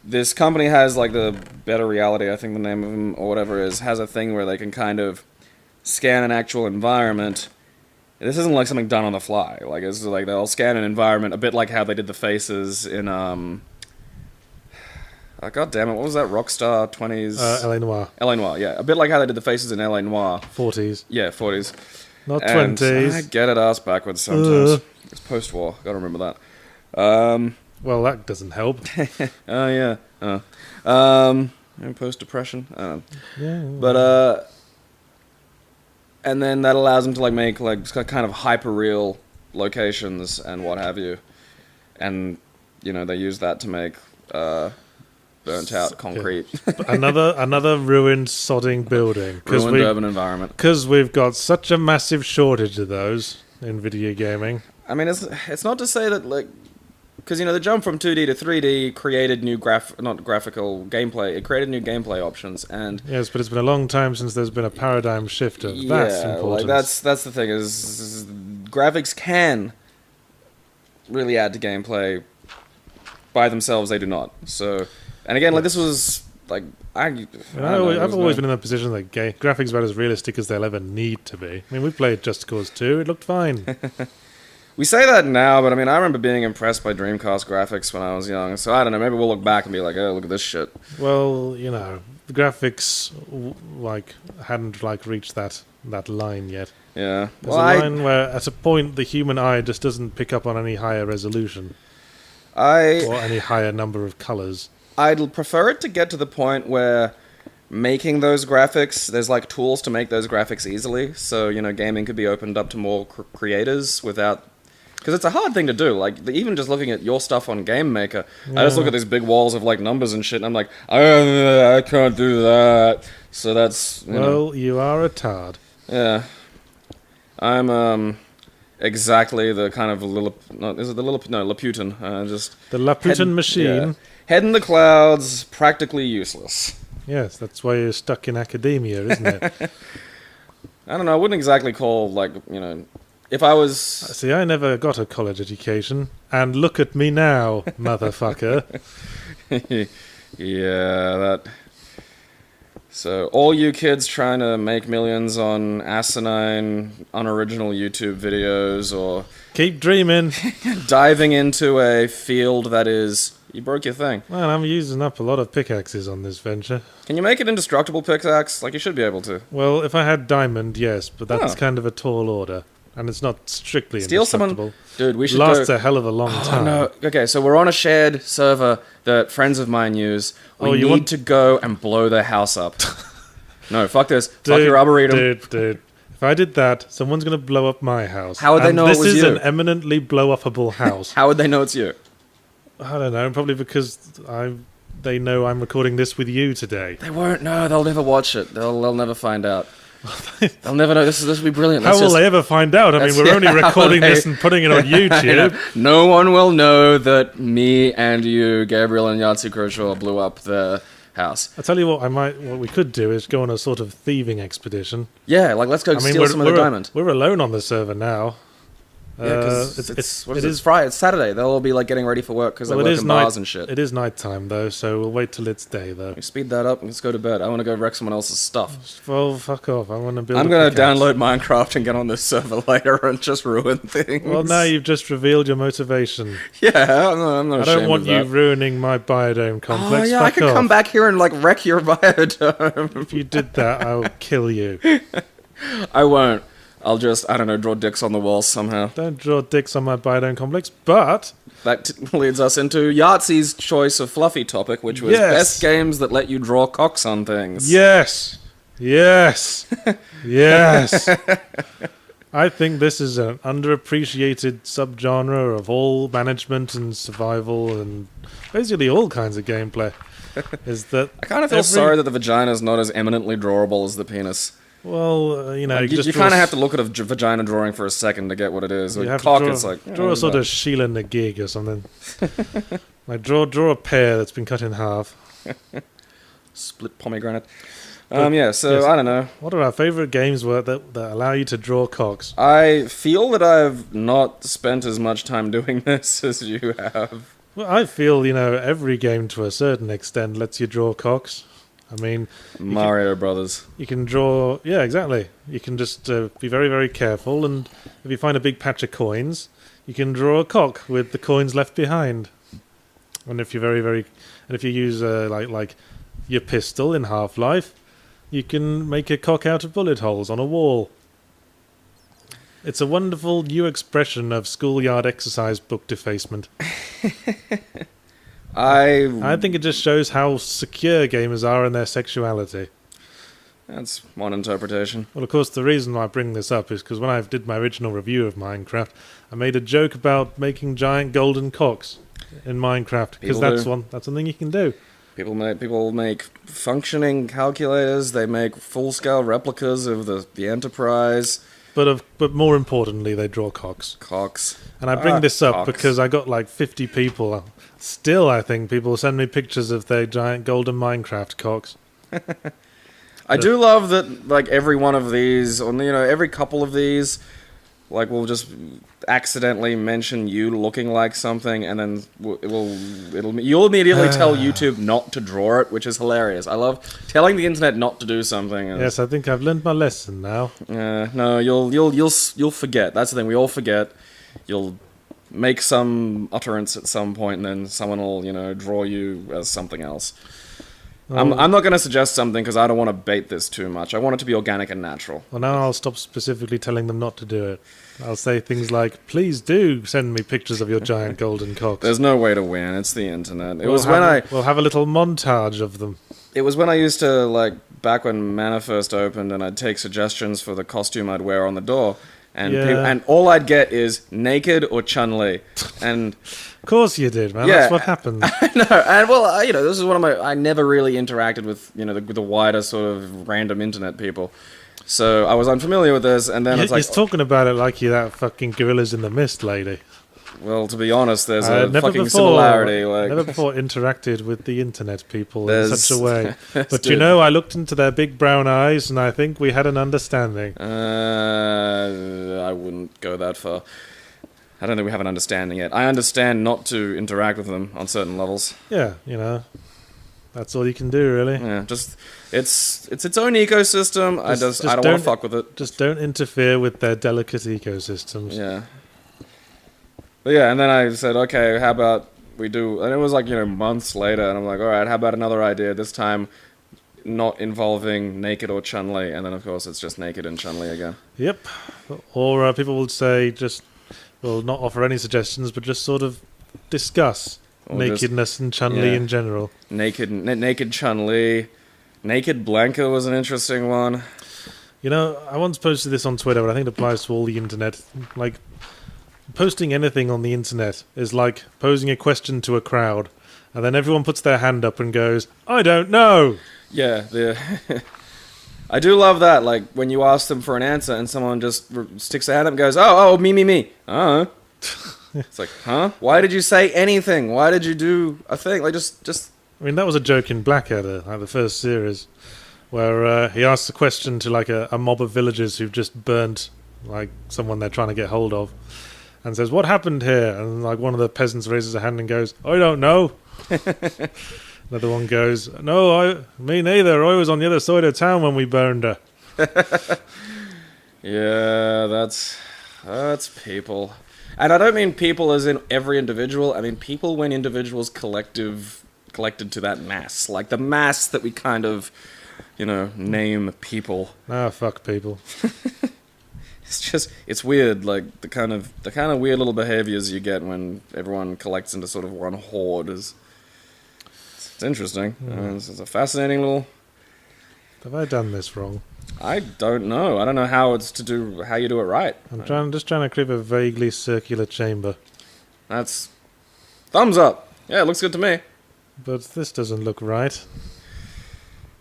this company has, like, the Better Reality, I think the name of them, or whatever it is, has a thing where they can kind of scan an actual environment. This isn't like something done on the fly. Like, it's like they'll scan an environment a bit like how they did the faces in oh, God damn it, what was that? Rockstar 20s? LA Noire. LA Noire, yeah. A bit like how they did the faces in LA Noire. 40s. Yeah, 40s. Not and 20s. I get it ass backwards sometimes. It's post-war. Gotta remember that. Well, that doesn't help. Oh, yeah. Post-depression. Yeah. But, and then that allows them to, like, make, like, kind of hyper-real locations and what have you. And, you know, they use that to make burnt-out concrete. another ruined, sodding building. Ruined urban environment. Because we've got such a massive shortage of those in video gaming. I mean, it's not to say that, like... Because, you know, the jump from 2D to 3D created new graphical gameplay. It created new gameplay options, and... Yes, but it's been a long time since there's been a paradigm shift of that importance. Like, that's the thing, is graphics can really add to gameplay. By themselves, they do not. So, and again, like, this was, like... I've always been in a position that graphics are about as realistic as they'll ever need to be. I mean, we played Just Cause 2, it looked fine. We say that now, but I mean, I remember being impressed by Dreamcast graphics when I was young. So I don't know, maybe we'll look back and be like, oh, look at this shit. Well, you know, the graphics hadn't reached that line yet. Yeah. There's a line where at a point the human eye just doesn't pick up on any higher resolution. Or any higher number of colors. I'd prefer it to get to the point where making those graphics, there's like tools to make those graphics easily. So, you know, gaming could be opened up to more creators without... Because it's a hard thing to do. Like, even just looking at your stuff on Game Maker, I just look at these big walls of, like, numbers and shit, and I'm like, I can't do that. So that's, you are a tard. Yeah. I'm, exactly the kind of Laputin. The Laputin machine. Yeah. Head in the clouds, practically useless. Yes, that's why you're stuck in academia, isn't it? I don't know, I wouldn't exactly call, like, you know... If I was... See, I never got a college education, and look at me now, motherfucker. Yeah, that... So, all you kids trying to make millions on asinine, unoriginal YouTube videos, or... Keep dreaming. Diving into a field that is... You broke your thing. Man, I'm using up a lot of pickaxes on this venture. Can you make an indestructible pickaxe? Like, you should be able to. Well, if I had diamond, yes, but that's kind of a tall order. And it's not strictly indestructible. Dude, we should lasts a hell of a long time. No. Okay, so we're on a shared server that friends of mine use. We need to go and blow their house up. No, fuck this. Fuck your arboretum. Dude. If I did that, someone's going to blow up my house. How would they know it was you? This is an eminently blow-upable house. How would they know it's you? I don't know. Probably because they know I'm recording this with you today. They won't know. They'll never watch it. They'll never find out. They'll never know. This will be brilliant. How will they ever find out? I mean, we're only recording this and putting it on YouTube. No one will know that me and you, Gabriel and Yahtzee Kershaw, blew up the house. I'll tell you what we could do is go on a sort of thieving expedition. Yeah, like let's go steal some of the diamond. We're alone on the server now. Yeah, because it's Friday. It's Saturday. They'll all be like getting ready for work because they work in bars and shit. It is night time though, so we'll wait till it's day though. We speed that up and let's go to bed. I want to go wreck someone else's stuff. Well, fuck off. I want to build. I'm going to download Minecraft and get on this server later and just ruin things. Well, now you've just revealed your motivation. Yeah, I'm not. I don't want you ruining my biodome complex. Oh yeah, I could come back here and like wreck your biodome. If you did that, I'll kill you. I won't. I'll just, I don't know, draw dicks on the walls somehow. Don't draw dicks on my Biodome complex, but... That leads us into Yahtzee's choice of fluffy topic, which was best games that let you draw cocks on things. Yes! Yes! Yes! I think this is an underappreciated subgenre of all management and survival and basically all kinds of gameplay. Is that I kind of feel sorry that the vagina is not as eminently drawable as the penis. Well, you know, like, you kind of have to look at a vagina drawing for a second to get what it is. You Like, have cock, to it's like draw a sort of Sheila Nagig or something. Like draw a pear that's been cut in half. Split pomegranate. Yeah, so yes. I don't know. What are our favourite games that allow you to draw cocks? I feel that I've not spent as much time doing this as you have. Well, I feel, you know, every game to a certain extent lets you draw cocks. I mean... Mario Brothers. You can draw... Yeah, exactly. You can just be very, very careful, and if you find a big patch of coins, you can draw a cock with the coins left behind. And if you're very, very... And if you use, like your pistol in Half-Life, you can make a cock out of bullet holes on a wall. It's a wonderful new expression of schoolyard exercise book defacement. I think it just shows how secure gamers are in their sexuality. That's one interpretation. Well, of course, the reason why I bring this up is because when I did my original review of Minecraft, I made a joke about making giant golden cocks in Minecraft, because that's something you can do. People make functioning calculators. They make full-scale replicas of the Enterprise. But more importantly, they draw cocks. Cocks. And I bring this up cocks. because I got like 50 people. Still, I think people send me pictures of their giant golden Minecraft cocks. I do love that, like, every one of these, or, you know, every couple of these, like, we'll just accidentally mention you looking like something, and then you'll immediately tell YouTube not to draw it, which is hilarious. I love telling the internet not to do something. Yes, I think I've learned my lesson now. No, you'll forget. That's the thing. We all forget. You'll make some utterance at some point, and then someone will, you know, draw you as something else. I'm not going to suggest something because I don't want to bait this too much. I want it to be organic and natural. Well, now I'll stop specifically telling them not to do it. I'll say things like, please do send me pictures of your giant golden cocks. There's no way to win. It's the internet. We'll have a little montage of them. It was when I used to, like, back when Mana first opened, and I'd take suggestions for the costume I'd wear on the door. And, and all I'd get is naked or Chun-Li. And of course you did, man. Yeah, that's what happened. No, and well, you know, this is one of my... I never really interacted with, you know, with the wider sort of random internet people. So I was unfamiliar with this, and then it's like... He's talking about it like you're that fucking Gorillas in the Mist lady. Well, to be honest, there's a fucking similarity. Like, never before interacted with the internet people in such a way. But you know, I looked into their big brown eyes, and I think we had an understanding. I wouldn't go that far. I don't think we have an understanding yet. I understand not to interact with them on certain levels. Yeah, you know, that's all you can do, really. Yeah, just it's its own ecosystem. I don't want to fuck with it. Just don't interfere with their delicate ecosystems. Yeah. But yeah, and then I said, okay, how about we do... And it was like, you know, months later, and I'm like, all right, how about another idea, this time not involving Naked or Chun-Li, and then, of course, it's just Naked and Chun-Li again. Yep. Or people would say not offer any suggestions, but just sort of discuss nakedness and Chun-Li in general. Naked Chun-Li. Naked Blanca was an interesting one. You know, I once posted this on Twitter, but I think it applies to all the internet. Like... Posting anything on the internet is like posing a question to a crowd, and then everyone puts their hand up and goes, I don't know! Yeah, I do love that, like, when you ask them for an answer and someone just sticks their hand up and goes, oh, me. Oh. It's like, huh? Why did you say anything? Why did you do a thing? Like, just... I mean, that was a joke in Blackadder, like the first series, where he asks a question to, like, a mob of villagers who've just burnt, like, someone they're trying to get hold of. And says, what happened here? And like one of the peasants raises a hand and goes, I don't know. Another one goes, no, me neither. I was on the other side of town when we burned her. Yeah, that's people. And I don't mean people as in every individual. I mean people when individuals collected to that mass. Like the mass that we kind of, you know, name people. Ah, fuck people. it's weird, like the kind of weird little behaviors you get when everyone collects into sort of one horde is. It's interesting. It's a fascinating little. Have I done this wrong? I don't know. I don't know how you do it right. I'm just trying to create a vaguely circular chamber. That's thumbs up. Yeah, it looks good to me. But this doesn't look right.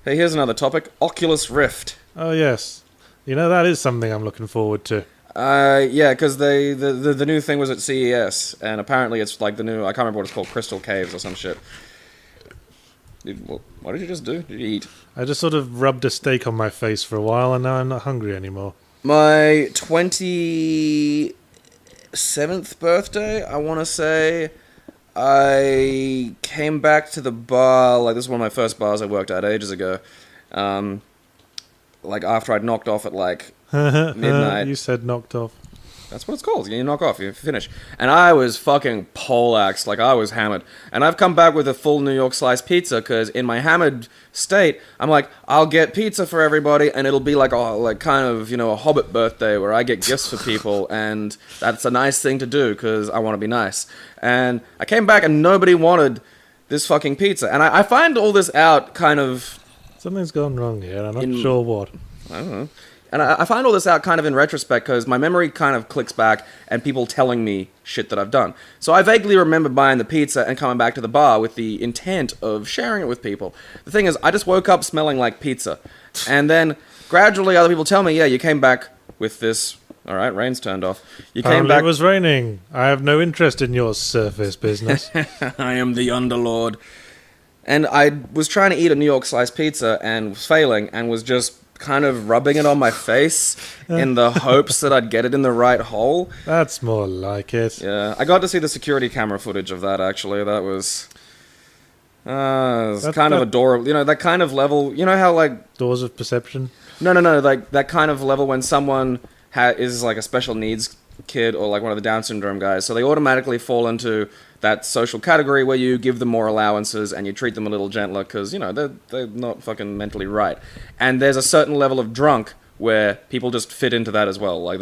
Hey, here's another topic: Oculus Rift. Oh yes, that is something I'm looking forward to. Yeah, because the new thing was at CES, and apparently it's like the new. I can't remember what it's called, Crystal Caves or some shit. What did you just do? Did you eat? I just sort of rubbed a steak on my face for a while, and now I'm not hungry anymore. My 27th birthday, I want to say, I came back to the bar. Like, this is one of my first bars I worked at ages ago. Like, after I'd knocked off at, like, midnight. You said knocked off. That's what it's called. You knock off, you finish. And I was fucking poleaxed, like I was hammered. And I've come back with a full New York slice pizza, because in my hammered state, I'm like, I'll get pizza for everybody, and it'll be like kind of, a Hobbit birthday where I get gifts for people, and that's a nice thing to do, because I want to be nice. And I came back and nobody wanted this fucking pizza. And I find all this out kind of... Something's gone wrong here, I'm not sure what. I don't know. And I find all this out kind of in retrospect, because my memory kind of clicks back and people telling me shit that I've done. So I vaguely remember buying the pizza and coming back to the bar with the intent of sharing it with people. The thing is, I just woke up smelling like pizza. And then gradually other people tell me, yeah, you came back with this... All right, rain's turned off. You came back... It was raining. I have no interest in your surface business. I am the underlord. And I was trying to eat a New York slice pizza and was failing, and was just... kind of rubbing it on my face in the hopes that I'd get it in the right hole. That's more like it. Yeah, I got to see the security camera footage of that, actually. That was... kind of adorable. That kind of level... You know how, like... Doors of perception? No. Like, that kind of level when someone is, like, a special needs kid or, like, one of the Down syndrome guys. So they automatically fall into that social category where you give them more allowances and you treat them a little gentler because, they're not fucking mentally right. And there's a certain level of drunk where people just fit into that as well. Like,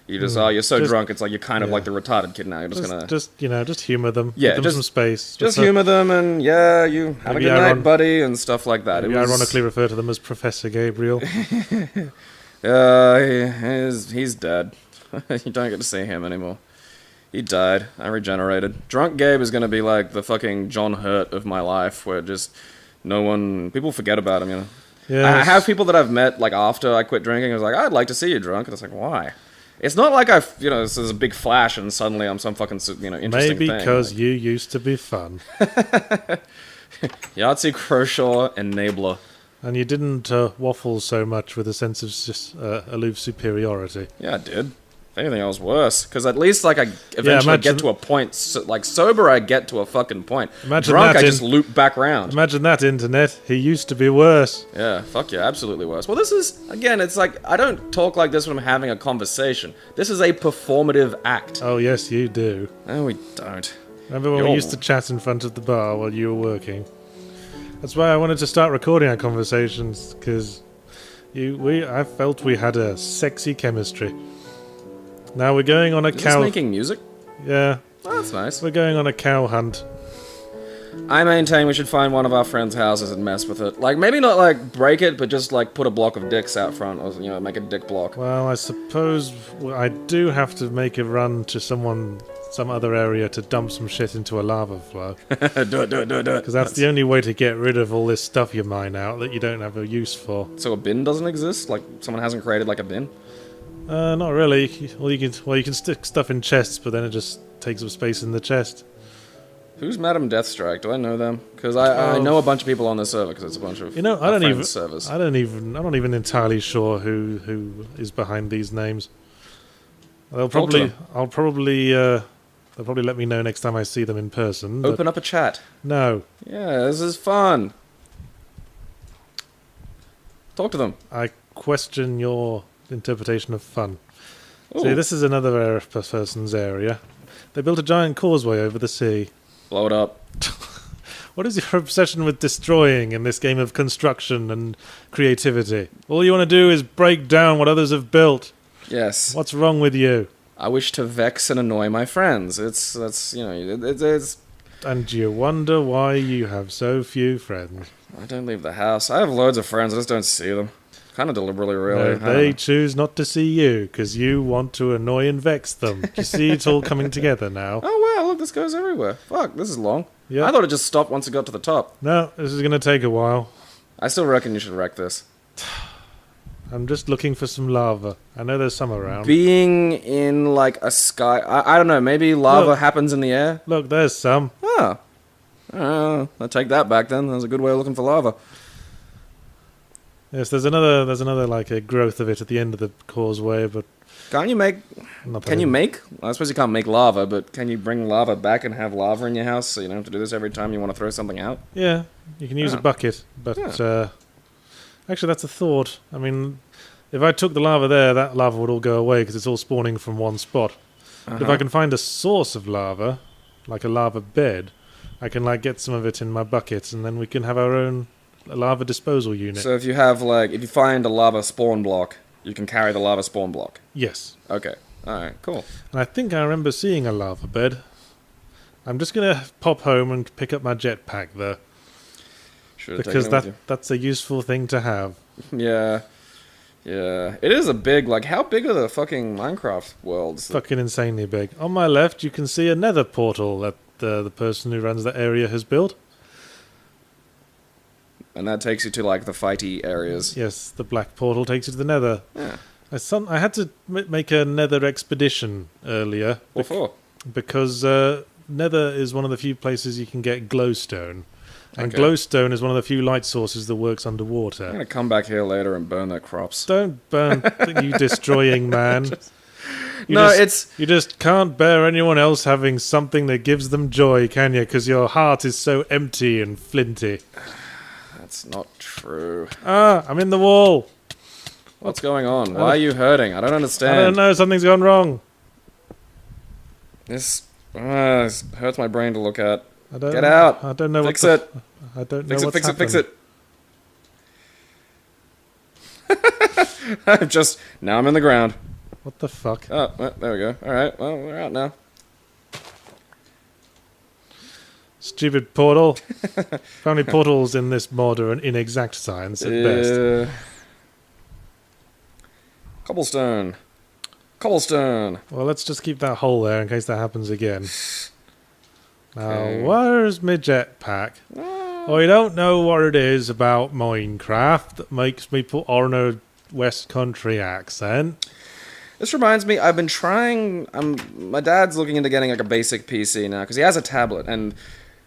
you're so drunk, it's like you're kind of like the retarded kid now. You're just humor them. Yeah, give them some space. Just humor them, and you have a good night, buddy, and stuff like that. You ironically refer to them as Professor Gabriel. He's dead. You don't get to see him anymore. He died. I regenerated. Drunk Gabe is going to be like the fucking John Hurt of my life, where just people forget about him, Yes. I have people that I've met, like, after I quit drinking, I was like, I'd like to see you drunk, and it's like, why? It's not like this is a big flash and suddenly I'm some fucking, interesting Maybe thing. because you used to be fun. Yahtzee, Croshaw, Enabler. And you didn't waffle so much with a sense of just aloof superiority. Yeah, I did. If anything, I was worse. Because at least, like, I eventually get to a point. Like, sober, I get to a fucking point. Drunk, I just loop back round. Imagine that, internet. He used to be worse. Yeah, fuck yeah, absolutely worse. Well, this is, again, it's like, I don't talk like this when I'm having a conversation. This is a performative act. Oh, yes, you do. No, we don't. Remember when we used to chat in front of the bar while you were working? That's why I wanted to start recording our conversations, because I felt we had a sexy chemistry. Now we're going on a Is cow... this making music? Yeah. Oh, that's nice. We're going on a cow hunt. I maintain we should find one of our friends' houses and mess with it. Like, maybe not, like, break it, but just, like, put a block of dicks out front, or, make a dick block. Well, I suppose I do have to make a run to some other area to dump some shit into a lava flow. Do it. Because that's the only way to get rid of all this stuff you mine out that you don't have a use for. So a bin doesn't exist? Like, someone hasn't created, like, a bin? Not really. Well, you can stick stuff in chests, but then it just takes up space in the chest. Who's Madam Deathstrike? Do I know them? Because I know a bunch of people on this server, because it's a bunch of servers. I'm not even entirely sure who is behind these names. They'll probably let me know next time I see them in person. Open up a chat. No. Yeah, this is fun. Talk to them. I question your interpretation of fun. Ooh. See, this is another person's area. They built a giant causeway over the sea. Blow it up. What is your obsession with destroying in this game of construction and creativity? All you want to do is break down what others have built. Yes. What's wrong with you? I wish to vex and annoy my friends. That's you know, it's. And you wonder why you have so few friends. I don't leave the house. I have loads of friends. I just don't see them. Kind of deliberately, really. No, they choose not to see you because you want to annoy and vex them. You see, it's all coming together now. Oh wow! Look, this goes everywhere. Fuck, this is long. Yeah. I thought it just stopped once it got to the top. No, this is going to take a while. I still reckon you should wreck this. I'm just looking for some lava. I know there's some around. Being in like a sky, I don't know. Maybe lava happens in the air. Look, there's some. Oh. I'll take that back then. That was a good way of looking for lava. Yes, there's another like a growth of it at the end of the causeway, but Can't you make? not Can you make? I suppose you can't make lava, but can you bring lava back and have lava in your house so you don't have to do this every time you want to throw something out? Yeah, you can use a bucket, but actually that's a thought. I mean, if I took the lava there, that lava would all go away because it's all spawning from one spot. But if I can find a source of lava, like a lava bed, I can like get some of it in my bucket, and then we can have our own lava disposal unit. So if you have like, if you find a lava spawn block, you can carry the lava spawn block. Yes. Okay. All right. Cool. And I think I remember seeing a lava bed. I'm just gonna pop home and pick up my jetpack though, because that's a useful thing to have. Yeah. Yeah. It is a big, like, how big are the fucking Minecraft worlds? Fucking insanely big. On my left, you can see a nether portal that the person who runs that area has built. And that takes you to, like, the fighty areas. Yes, the black portal takes you to the nether. Yeah. I had to make a nether expedition earlier. What for? Because nether is one of the few places you can get glowstone. And Okay. glowstone is one of the few light sources that works underwater. I'm gonna come back here later and burn their crops. Don't burn, you destroying man. No, You just can't bear anyone else having something that gives them joy, can you? Because your heart is so empty and flinty. That's not true. Ah, I'm in the wall. What's going on? Why are you hurting? I don't understand. I don't know, something's gone wrong. This hurts my brain to look at. Get Get out. I don't know Fix what it. I don't know Fix what's it, fix it, happened. fix it. I'm just, now I'm in the ground. What the fuck? Oh, well, there we go. Alright, well, we're out now. Stupid portal. Apparently portals in this mod are an inexact science at best. Cobblestone. Cobblestone. Well, let's just keep that hole there in case that happens again. Now, Okay. where's my jetpack? I don't know what it is about Minecraft that makes me put on a West Country accent. This reminds me, I've been trying, my dad's looking into getting like a basic PC now, because he has a tablet, and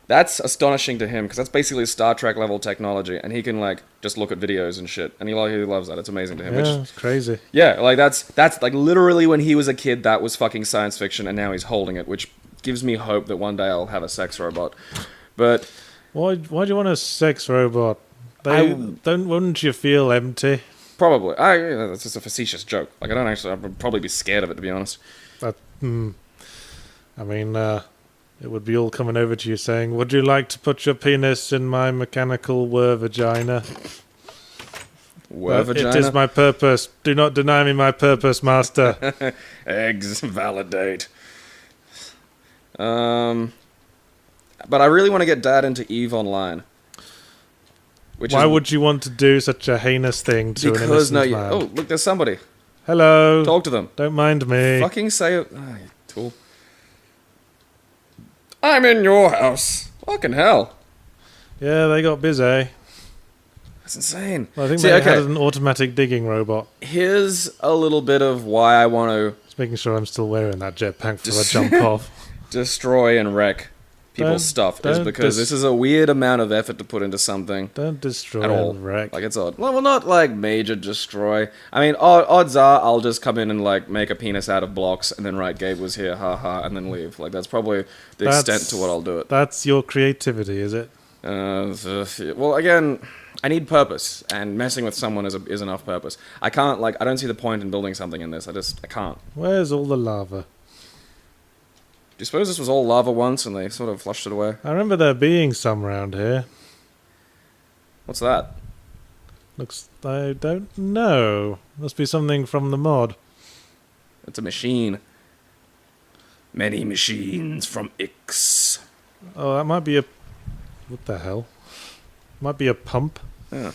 that's astonishing to him, because that's basically Star Trek level technology, and he can like just look at videos and shit, and he loves that. It's amazing to him. Yeah, it's crazy. Yeah, like that's like literally when he was a kid, that was fucking science fiction, and now he's holding it, which gives me hope that one day I'll have a sex robot. But Why do you want a sex robot? Wouldn't you feel empty? probably, that's just a facetious joke. Like I would probably be scared of it, to be honest. I mean, it would be all coming over to you saying, "Would you like to put your penis in my mechanical vagina?" Vagina? It is my purpose. Do not deny me my purpose, master. Eggs validate. But I really want to get Dad into EVE Online. Why would you want to do such a heinous thing to an innocent man? Oh, look, there's somebody. Hello. Talk to them. Don't mind me. Fucking say it. Oh, you tool. I'm in your house. Fucking hell. Yeah, they got busy. That's insane. Well, I think they had an automatic digging robot. Here's a little bit of why I want to Just making sure I'm still wearing that jetpack before I jump off. destroy and wreck people's stuff, is because this is a weird amount of effort to put into something. Don't destroy At all. and wreck. Like, it's odd. Well, not like major destroy. I mean, odds are I'll just come in and like make a penis out of blocks and then write Gabe was here, haha, and then leave. Like, that's probably the extent to what I'll do it. That's your creativity, is it? Well, again, I need purpose, and messing with someone is enough purpose. I can't, like, I don't see the point in building something in this. I can't. Where's all the lava? Do you suppose this was all lava once and they sort of flushed it away? I remember there being some around here. What's that? I don't know. Must be something from the mod. It's a machine. Many machines from X. Oh, that might be a... What the hell? Might be a pump. Yeah.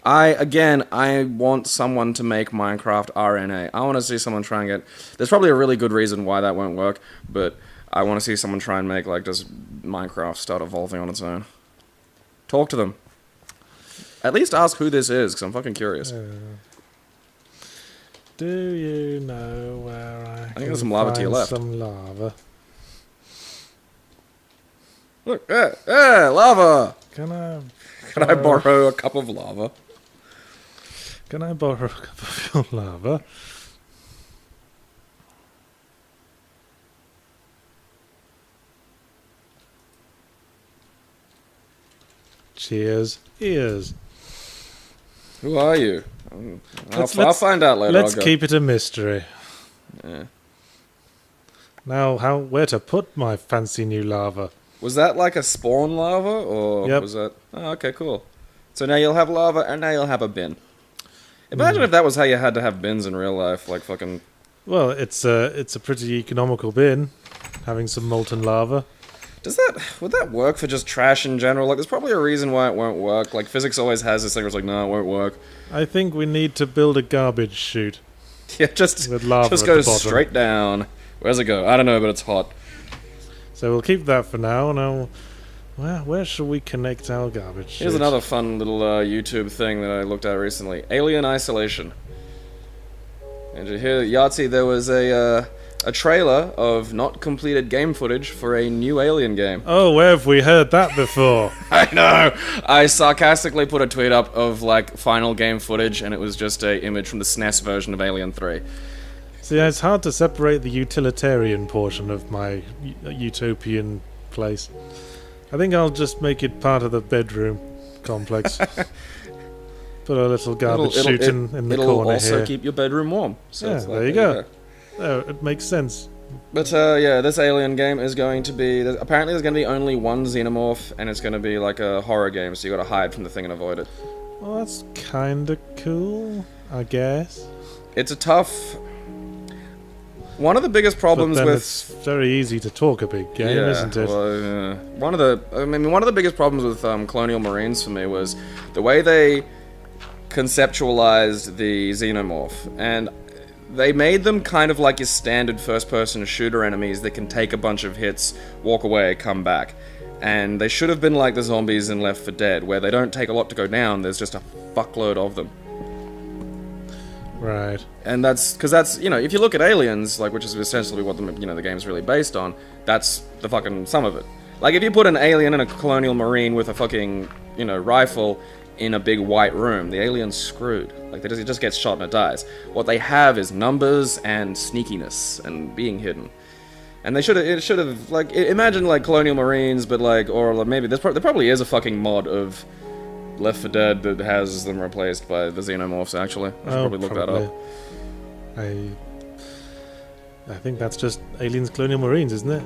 I want someone to make Minecraft RNA. I want to see someone try and get... There's probably a really good reason why that won't work, but I want to see someone try and make, like, just Minecraft start evolving on its own. Talk to them. At least ask who this is, because I'm fucking curious. Do you know where I think there's some lava to your left. Some lava. Look, lava! Can I borrow a cup of lava? Can I borrow a cup of your lava? Cheers, ears. Who are you? I'll find out later. Let's keep it a mystery. Yeah. Now, where to put my fancy new lava? Was that like a spawn lava, or was that... Oh, okay, cool. So now you'll have lava, and now you'll have a bin. Imagine if that was how you had to have bins in real life, like fucking... Well, it's a pretty economical bin, having some molten lava. Would that work for just trash in general? Like, there's probably a reason why it won't work. Like, physics always has this thing where it's like, no, it won't work. I think we need to build a garbage chute. Yeah, just go straight down. Where's it go? I don't know, but it's hot. So we'll keep that for now. Now, where shall we connect our garbage chute? Here's another fun little YouTube thing that I looked at recently. Alien Isolation. And you hear, Yahtzee, there was a trailer of not completed game footage for a new Alien game. Oh, where have we heard that before? I know! I sarcastically put a tweet up of, like, final game footage, and it was just a image from the SNES version of Alien 3. See, it's hard to separate the utilitarian portion of my utopian place. I think I'll just make it part of the bedroom complex. Put a little garbage chute in the corner here. It'll also keep your bedroom warm. So yeah, there you go. Oh, it makes sense. But yeah, this Alien game is going to be... Apparently there's going to be only one xenomorph, and it's going to be like a horror game, so you got to hide from the thing and avoid it. Well, that's kind of cool, I guess. It's a tough... One of the biggest problems with... it's very easy to talk a big game, isn't it? Well, one of the biggest problems with Colonial Marines for me was the way they conceptualized the xenomorph, and they made them kind of like your standard first-person shooter enemies that can take a bunch of hits, walk away, come back. And they should have been like the zombies in Left 4 Dead, where they don't take a lot to go down, there's just a fuckload of them. Right. And that's, you know, if you look at Aliens, like, which is essentially what the game's really based on, that's the fucking sum of it. Like, if you put an alien and a Colonial Marine with a fucking, rifle in a big white room, the alien's screwed. Like, it just gets shot and it dies. What they have is numbers and sneakiness and being hidden. And it should have, like, imagine, like, Colonial Marines, but, like, or like, maybe, there probably is a fucking mod of Left 4 Dead that has them replaced by the xenomorphs, actually. I should probably look that up. I think that's just Aliens Colonial Marines, isn't it?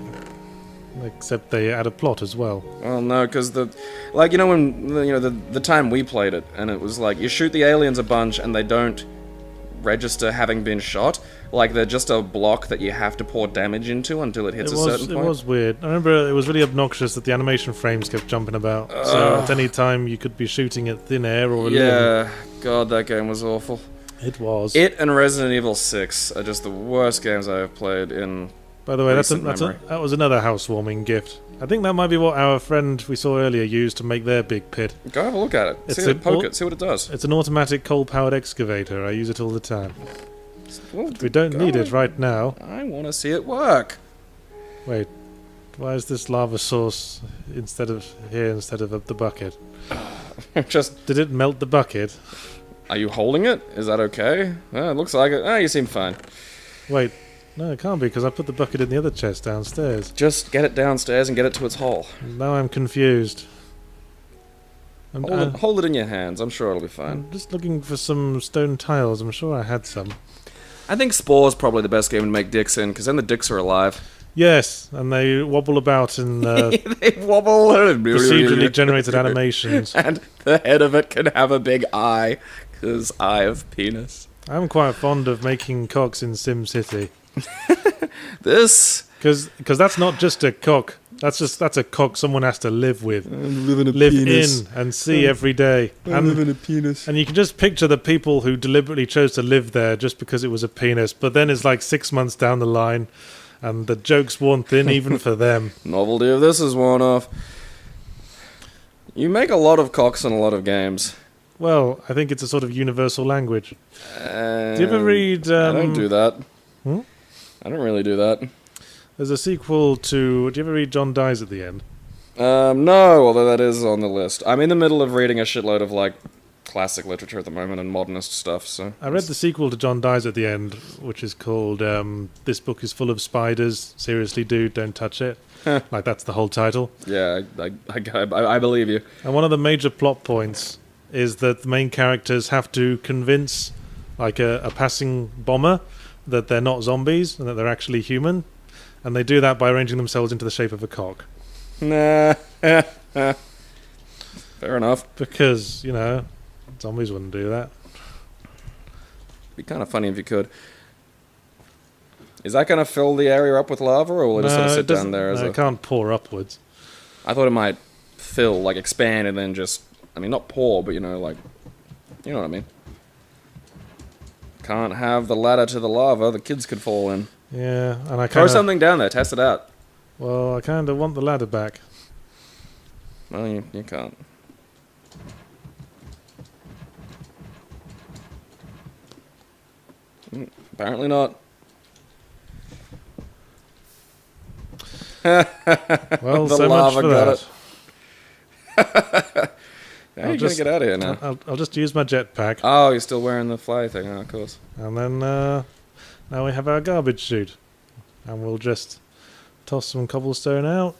Except they add a plot as well. Well, no, because the time we played it, and it was like, you shoot the aliens a bunch and they don't register having been shot. Like, they're just a block that you have to pour damage into until it hits a certain point. It was weird. I remember it was really obnoxious that the animation frames kept jumping about. So at any time you could be shooting at thin air or a yeah, God, that game was awful. It was. It and Resident Evil 6 are just the worst games I have played in. By the way, that was another housewarming gift. I think that might be what our friend we saw earlier used to make their big pit. Go have a look at it. See what it does. It's an automatic coal-powered excavator. I use it all the time. Well, we don't need it right now. I want to see it work. Wait, why is this lava source instead of the bucket? Did it melt the bucket? Are you holding it? Is that okay? It looks like it. You seem fine. Wait, no, it can't be because I put the bucket in the other chest downstairs. Just get it downstairs and get it to its hole. Now I'm confused. Hold it in your hands. I'm sure it'll be fine. I'm just looking for some stone tiles. I'm sure I had some. I think Spore's probably the best game to make dicks in, because then the dicks are alive. Yes, and they wobble about in they wobble procedurally generated animations. And the head of it can have a big eye, because eye of penis. I'm quite fond of making cocks in SimCity. This... Because that's not just a cock. That's a cock someone has to live with. Live in and see every day. I live in a penis. And you can just picture the people who deliberately chose to live there just because it was a penis. But then it's like 6 months down the line, and the joke's worn thin even for them. Novelty of this is worn off. You make a lot of cocks in a lot of games. Well, I think it's a sort of universal language. Do you ever read... I don't do that. Hmm? I don't really do that. There's a sequel to... Do you ever read John Dies at the End? No, although that is on the list. I'm in the middle of reading a shitload of, like, classic literature at the moment and modernist stuff, so... I read the sequel to John Dies at the End, which is called This Book is Full of Spiders. Seriously, dude, don't touch it. Like, that's the whole title. Yeah, I believe you. And one of the major plot points is that the main characters have to convince, like, a passing bomber that they're not zombies and that they're actually human. And they do that by arranging themselves into the shape of a cock. Nah. Fair enough. Because, you know, zombies wouldn't do that. It'd be kind of funny if you could. Is that going to fill the area up with lava, or will it just sort of sit down there as it can't pour upwards. I thought it might fill, like expand, and then just... I mean, not pour, but, you know, like... You know what I mean. Can't have the ladder to the lava. The kids could fall in. Yeah, and I Throw something down there. Test it out. Well, I kind of want the ladder back. Well, you can't. Apparently not. Well, the so much lava for got that. it. How are you going to get out of here now? I'll just use my jetpack. Oh, you're still wearing the fly thing. Oh, of course. And then now we have our garbage chute. And we'll just toss some cobblestone out.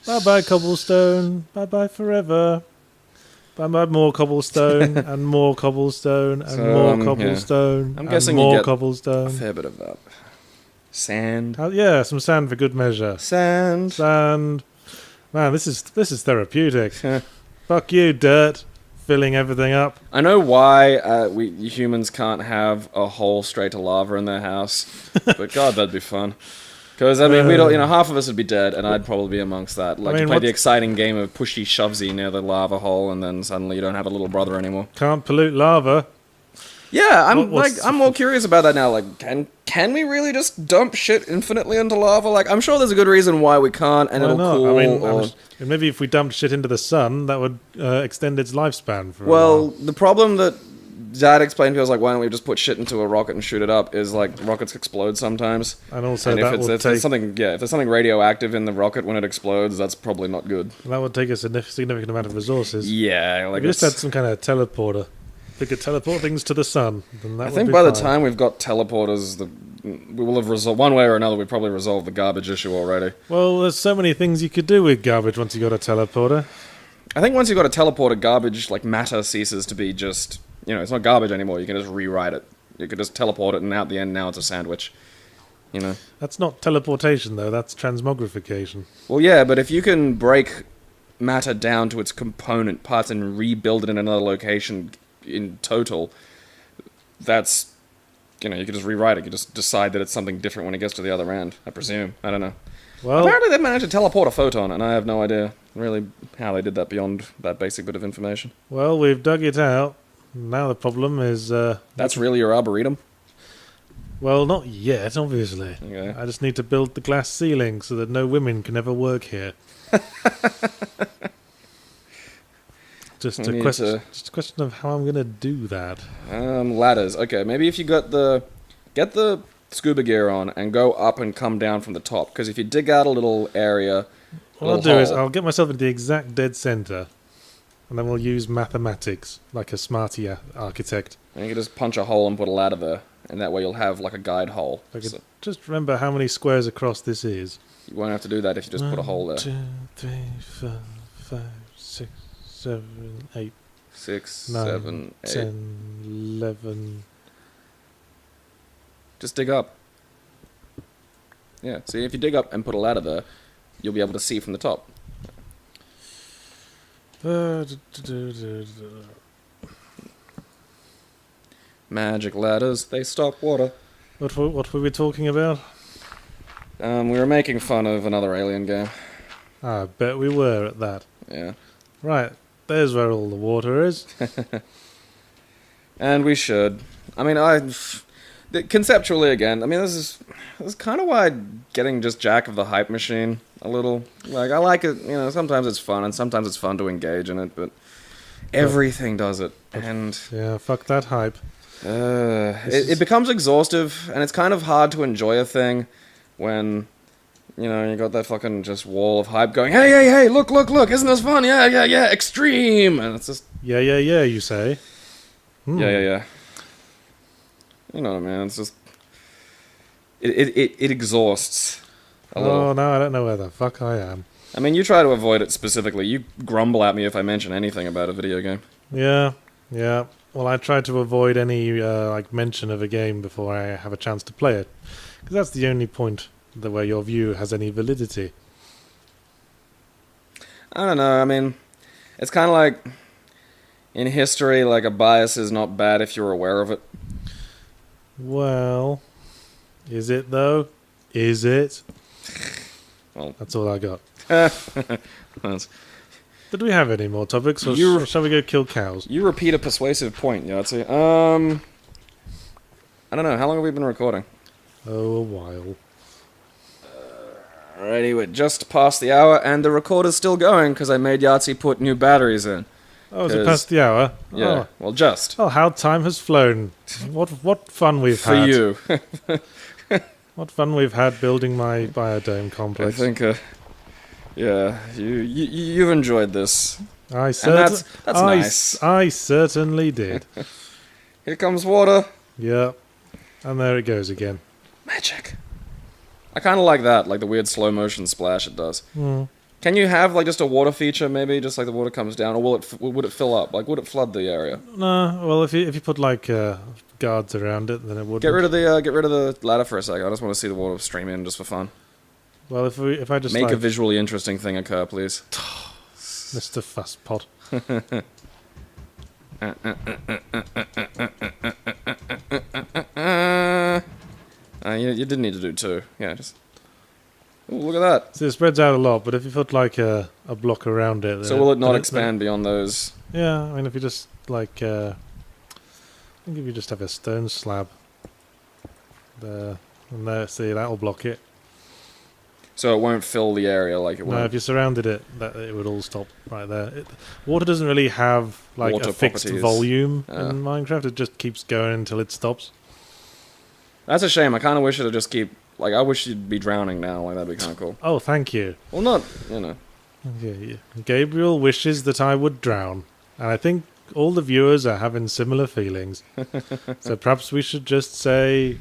Bye-bye, cobblestone. Bye-bye forever. Bye-bye, more cobblestone, and more cobblestone, and more cobblestone, I'm guessing more you get cobblestone. A fair bit of that. Sand. Yeah, some sand for good measure. Sand. Man, this is therapeutic. Fuck you, dirt. Filling everything up. I know why we humans can't have a hole straight to lava in their house, but God, that'd be fun. Because I mean, half of us would be dead, and I'd probably be amongst that. Like, to play the exciting game of pushy shovesy near the lava hole, and then suddenly you don't have a little brother anymore. Can't pollute lava. Yeah, I'm more curious about that now. Like, can we really just dump shit infinitely into lava? Like, I'm sure there's a good reason why we can't, and it'll cool. I mean, maybe if we dumped shit into the sun, that would extend its lifespan for a while. while. The problem that Dad explained to me was like, why don't we just put shit into a rocket and shoot it up? Is like rockets explode sometimes, and also if there's something radioactive in the rocket when it explodes, that's probably not good. That would take a significant amount of resources. Yeah, like we just had some kind of teleporter. We could teleport things to the sun. Then that I think by the time we've got teleporters, we will have resolved one way or another. We've probably resolved the garbage issue already. Well, there's so many things you could do with garbage once you got a teleporter. I think once you've got a teleporter, garbage like matter ceases to be just, it's not garbage anymore. You can just rewrite it. You can just teleport it, and out the end, now it's a sandwich. That's not teleportation though. That's transmogrification. Well, yeah, but if you can break matter down to its component parts and rebuild it in another location in total, that's, you can just rewrite it. You just decide that it's something different when it gets to the other end, I presume. I don't know. Well, apparently they managed to teleport a photon, and I have no idea really how they did that beyond that basic bit of information. Well, we've dug it out. Now the problem is... that's really your arboretum? Well, not yet, obviously. Okay. I just need to build the glass ceiling so that no women can ever work here. Just a question of how I'm going to do that. Ladders. Okay, maybe if you get the scuba gear on and go up and come down from the top. Because if you dig out a little area... What I'll do is I'll get myself into the exact dead center, and then we'll use mathematics, like a smarty architect. And you can just punch a hole and put a ladder there. And that way you'll have like a guide hole. Just remember how many squares across this is. You won't have to do that if you just put a hole there. 1, 2, 3, 4, 5, 6, 7, 8, 6, 9, 7, 8. 10, 11. Just dig up. Yeah, see, if you dig up and put a ladder there, you'll be able to see from the top. Magic ladders, they stop water. What were we talking about? We were making fun of another Alien game. I bet we were at that. Yeah. Right, there's where all the water is. And we should. I mean, conceptually again, I mean, this is kind of why getting just Jack of the Hype Machine a little. Like, I like it, you know, sometimes it's fun, and sometimes it's fun to engage in it, but everything does it. And yeah, fuck that hype. it becomes exhaustive, and it's kind of hard to enjoy a thing when, you know, you got that fucking just wall of hype going, hey, look, isn't this fun? Yeah, extreme! And it's just... Yeah, you say. Yeah. You know what I mean? It's just... It exhausts a little. Oh, no, I don't know where the fuck I am. I mean, you try to avoid it specifically. You grumble at me if I mention anything about a video game. Yeah. Well, I try to avoid any, mention of a game before I have a chance to play it. Because that's the only point where your view has any validity. I don't know, I mean, it's kind of like, in history, like, a bias is not bad if you're aware of it. Well, is it though? Is it? Well, that's all I got. That's- Did we have any more topics, or shall we go kill cows? You repeat a persuasive point, Yahtzee. I don't know, how long have we been recording? Oh, a while. Alrighty, we're just past the hour, and the recorder's still going, because I made Yahtzee put new batteries in. Oh, is it past the hour? Yeah, Oh. well, just. Oh, how time has flown. What fun we've had. For you. What fun we've had building my biodome I complex. think, yeah, you've enjoyed this. That's nice. I certainly did. Here comes water. Yep. And there it goes again. Magic. I kind of like that, like the weird slow motion splash it does. Mm. Can you have like just a water feature, maybe, just like the water comes down, or would it fill up? Like, would it flood the area? No, well, if you put like guards around it, then it would. Get rid of the ladder for a second. I just want to see the water stream in just for fun. Well, if I just make a visually interesting thing occur, please, Mr. Fusspot. You didn't need to do two. Yeah, just. Ooh, look at that. So it spreads out a lot, but if you put like a block around it, so will it not expand beyond those? Yeah, I mean, if you just like, I think if you just have a stone slab there, and there, see, that'll block it. So it won't fill the area like it won't. No, if you surrounded it, it would all stop right there. Water doesn't really have like Water a fixed properties. volume in Minecraft. It just keeps going until it stops. That's a shame. I kind of wish it'd just keep. Like, I wish you'd be drowning now. Like, that'd be kind of cool. Oh, thank you. Well, not, you know. Okay, Gabriel wishes that I would drown. And I think all the viewers are having similar feelings. So perhaps we should just say,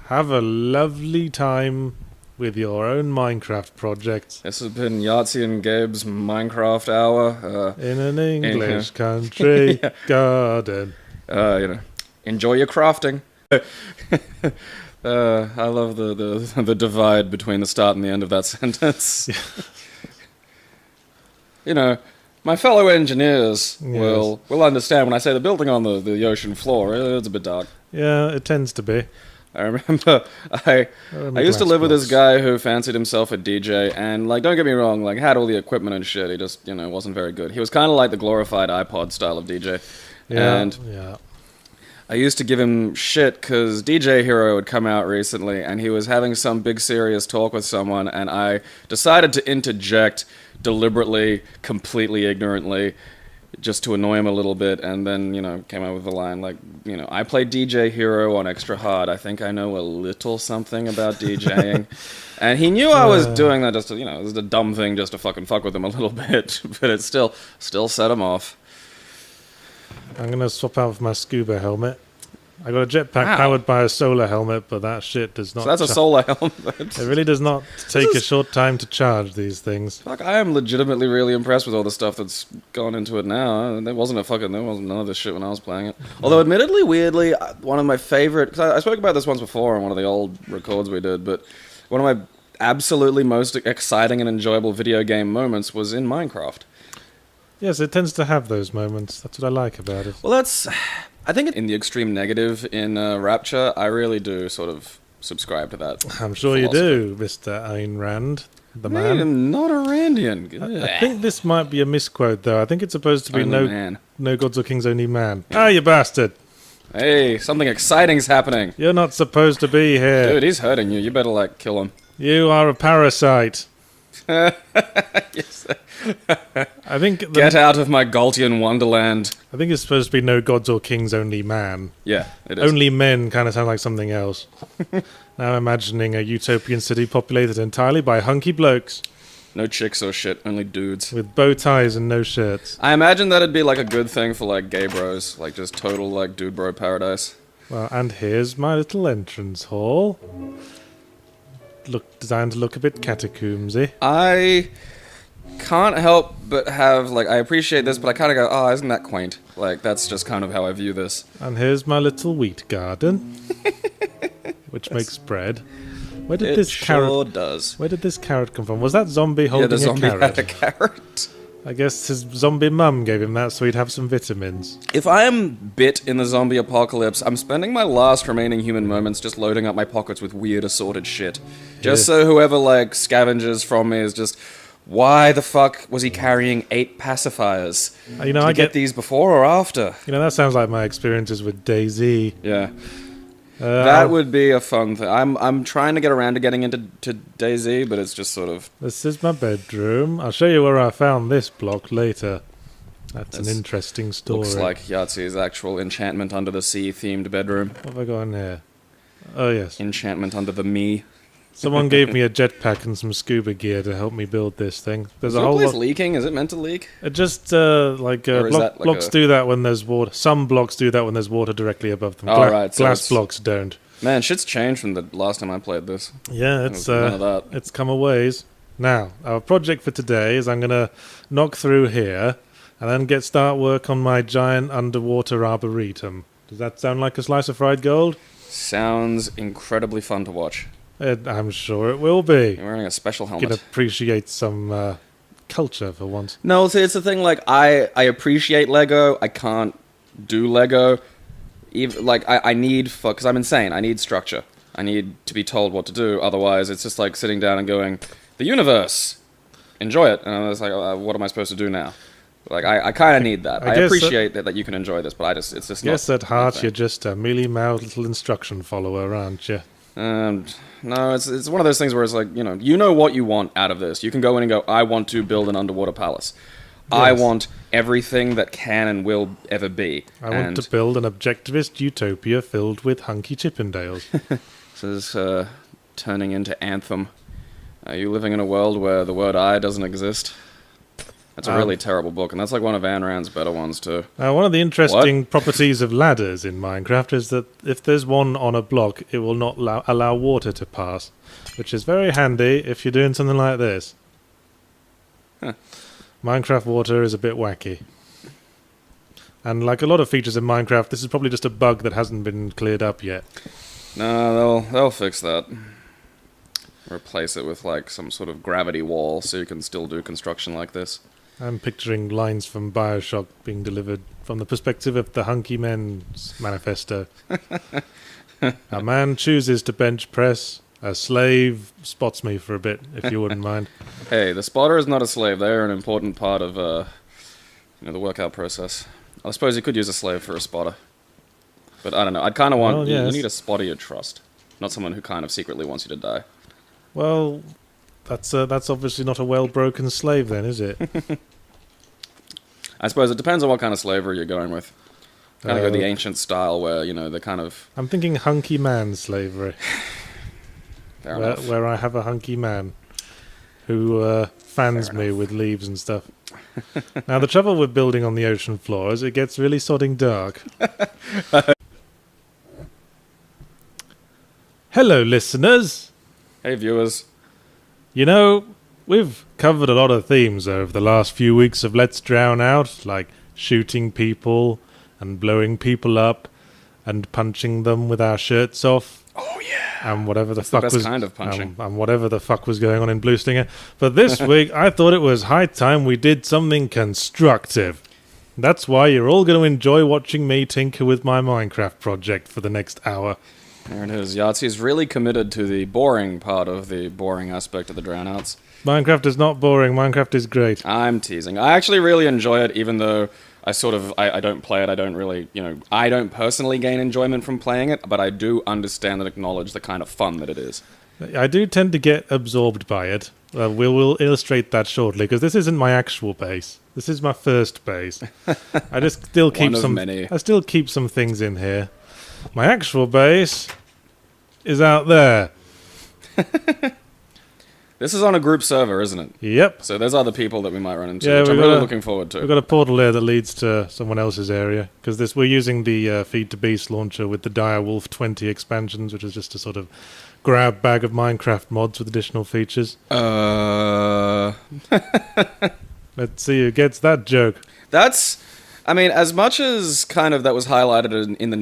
have a lovely time with your own Minecraft project. This has been Yahtzee and Gabe's Minecraft Hour. In an English country garden. You know, enjoy your crafting. I love the divide between the start and the end of that sentence. You know, my fellow engineers will understand when I say the building on the ocean floor. It's a bit dark. Yeah, it tends to be. I remember I used to live with this guy who fancied himself a DJ, and like, don't get me wrong, like, had all the equipment and shit. He just, you know, wasn't very good. He was kind of like the glorified iPod style of DJ. Yeah. I used to give him shit because DJ Hero had come out recently, and he was having some big serious talk with someone, and I decided to interject deliberately, completely ignorantly, just to annoy him a little bit, and then, you know, came out with the line like, you know, I play DJ Hero on extra hard. I think I know a little something about DJing. And he knew I was doing that just to, you know, it was a dumb thing just to fucking fuck with him a little bit, but it still set him off. I'm going to swap out my scuba helmet. I got a jetpack powered by a solar helmet, but that shit does not... So that's a solar helmet. It really does not take a short time to charge these things. Fuck, I am legitimately really impressed with all the stuff that's gone into it now. There wasn't none of this shit when I was playing it. Although, admittedly, weirdly, one of my favorite... Cause I spoke about this once before on one of the old records we did, but one of my absolutely most exciting and enjoyable video game moments was in Minecraft. Yes, it tends to have those moments. That's what I like about it. Well, I think in the extreme negative in Rapture, I really do sort of subscribe to that. I'm sure you do, Mr. Ayn Rand, the man. I'm not a Randian. I think this might be a misquote, though. I think it's supposed to be no gods or kings, only man. Yeah. Ah, you bastard! Hey, something exciting's happening. You're not supposed to be here. Dude, he's hurting you. You better, like, kill him. You are a parasite. Yes. I think Get out of my Galtian wonderland. I think it's supposed to be no gods or kings, only man. Yeah, it is. Only men kind of sound like something else. Now I'm imagining a utopian city populated entirely by hunky blokes. No chicks or shit, only dudes. With bow ties and no shirts. I imagine that'd be like a good thing for like gay bros, like just total like dude bro paradise. Well, and here's my little entrance hall. Designed to look a bit catacombsy. I can't help but have, like, I appreciate this, but I kind of go, oh, isn't that quaint? Like, that's just kind of how I view this. And here's my little wheat garden, which makes bread. Where did this carrot? Does. Where did this carrot come from? Was that zombie holding the zombie a carrot? had a carrot. I guess his zombie mum gave him that so he'd have some vitamins. If I am bit in the zombie apocalypse, I'm spending my last remaining human moments just loading up my pockets with weird assorted shit. Just so whoever, like, scavenges from me is just, why the fuck was he carrying 8 pacifiers? You know, Did he get these before or after? You know, that sounds like my experiences with DayZ. Yeah. That would be a fun thing. I'm trying to get around to getting into DayZ, but it's just sort of... This is my bedroom. I'll show you where I found this block later. That's an interesting story. Looks like Yahtzee's actual Enchantment Under the Sea themed bedroom. What have I got in here? Oh, yes. Enchantment Under the Me. Someone gave me a jetpack and some scuba gear to help me build this thing. There's a whole place leaking? Is it meant to leak? It just, blocks do that when there's water. Some blocks do that when there's water directly above them. Glass blocks don't. Man, shit's changed from the last time I played this. Yeah, it's come a ways. Now, our project for today is I'm going to knock through here and then start work on my giant underwater arboretum. Does that sound like a slice of fried gold? Sounds incredibly fun to watch. I'm sure it will be. You're wearing a special helmet. You can appreciate some culture for once. No, see, it's the thing, like, I appreciate Lego. I can't do Lego. I need, because I'm insane, I need structure. I need to be told what to do, otherwise it's just like sitting down and going, the universe, enjoy it. And I was like, what am I supposed to do now? Like, I kind of need that. I appreciate that you can enjoy this, but it's just not... I guess at heart you're just a mealy-mouthed little instruction follower, aren't you? No, it's one of those things where it's like, you know what you want out of this. You can go in and go, I want to build an underwater palace. Yes. I want everything that can and will ever be. I want to build an objectivist utopia filled with hunky Chippendales. This is turning into Anthem. Are you living in a world where the word I doesn't exist? That's a really terrible book, and that's like one of Ayn Rand's better ones too. One of the interesting properties of ladders in Minecraft is that if there's one on a block, it will not allow water to pass, which is very handy if you're doing something like this. Huh. Minecraft water is a bit wacky. And like a lot of features in Minecraft, this is probably just a bug that hasn't been cleared up yet. No, they'll fix that. Replace it with like some sort of gravity wall so you can still do construction like this. I'm picturing lines from BioShock being delivered from the perspective of the Hunky Men's manifesto. A man chooses to bench press. A slave spots me for a bit, if you wouldn't mind. Hey, the spotter is not a slave. They're an important part of the workout process. I suppose you could use a slave for a spotter. But I don't know. I'd kind of want... you need a spotter you trust. Not someone who kind of secretly wants you to die. Well... That's obviously not a well-broken slave then, is it? I suppose it depends on what kind of slavery you're going with. Kind of go the ancient style where, they're kind of... I'm thinking hunky man slavery. Fair enough. Where I have a hunky man who fans me with leaves and stuff. Now, the trouble with building on the ocean floor is it gets really sodding dark. Hello, listeners! Hey, viewers. You know, we've covered a lot of themes over the last few weeks of Let's Drown Out, like shooting people and blowing people up and punching them with our shirts off. Oh yeah. And whatever That's the best kind of punching. And whatever the fuck was going on in Blue Stinger. But this week, I thought it was high time we did something constructive. That's why you're all going to enjoy watching me tinker with my Minecraft project for the next hour. There it is. Yahtzee's really committed to the boring part of the boring aspect of the drownouts. Minecraft is not boring. Minecraft is great. I'm teasing. I actually really enjoy it, even though I don't play it. I don't really, I don't personally gain enjoyment from playing it, but I do understand and acknowledge the kind of fun that it is. I do tend to get absorbed by it. We'll illustrate that shortly, because this isn't my actual base. This is my first base. I just still keep I still keep some things in here. My actual base is out there. This is on a group server, isn't it? Yep. So there's other people that we might run into, Yeah, which I'm really looking forward to. We've got a portal here that leads to someone else's area, because we're using the Feed to Beast launcher with the Direwolf 20 expansions, which is just a sort of grab bag of Minecraft mods with additional features. Let's see who gets that joke. That's, I mean, as much as kind of that was highlighted in the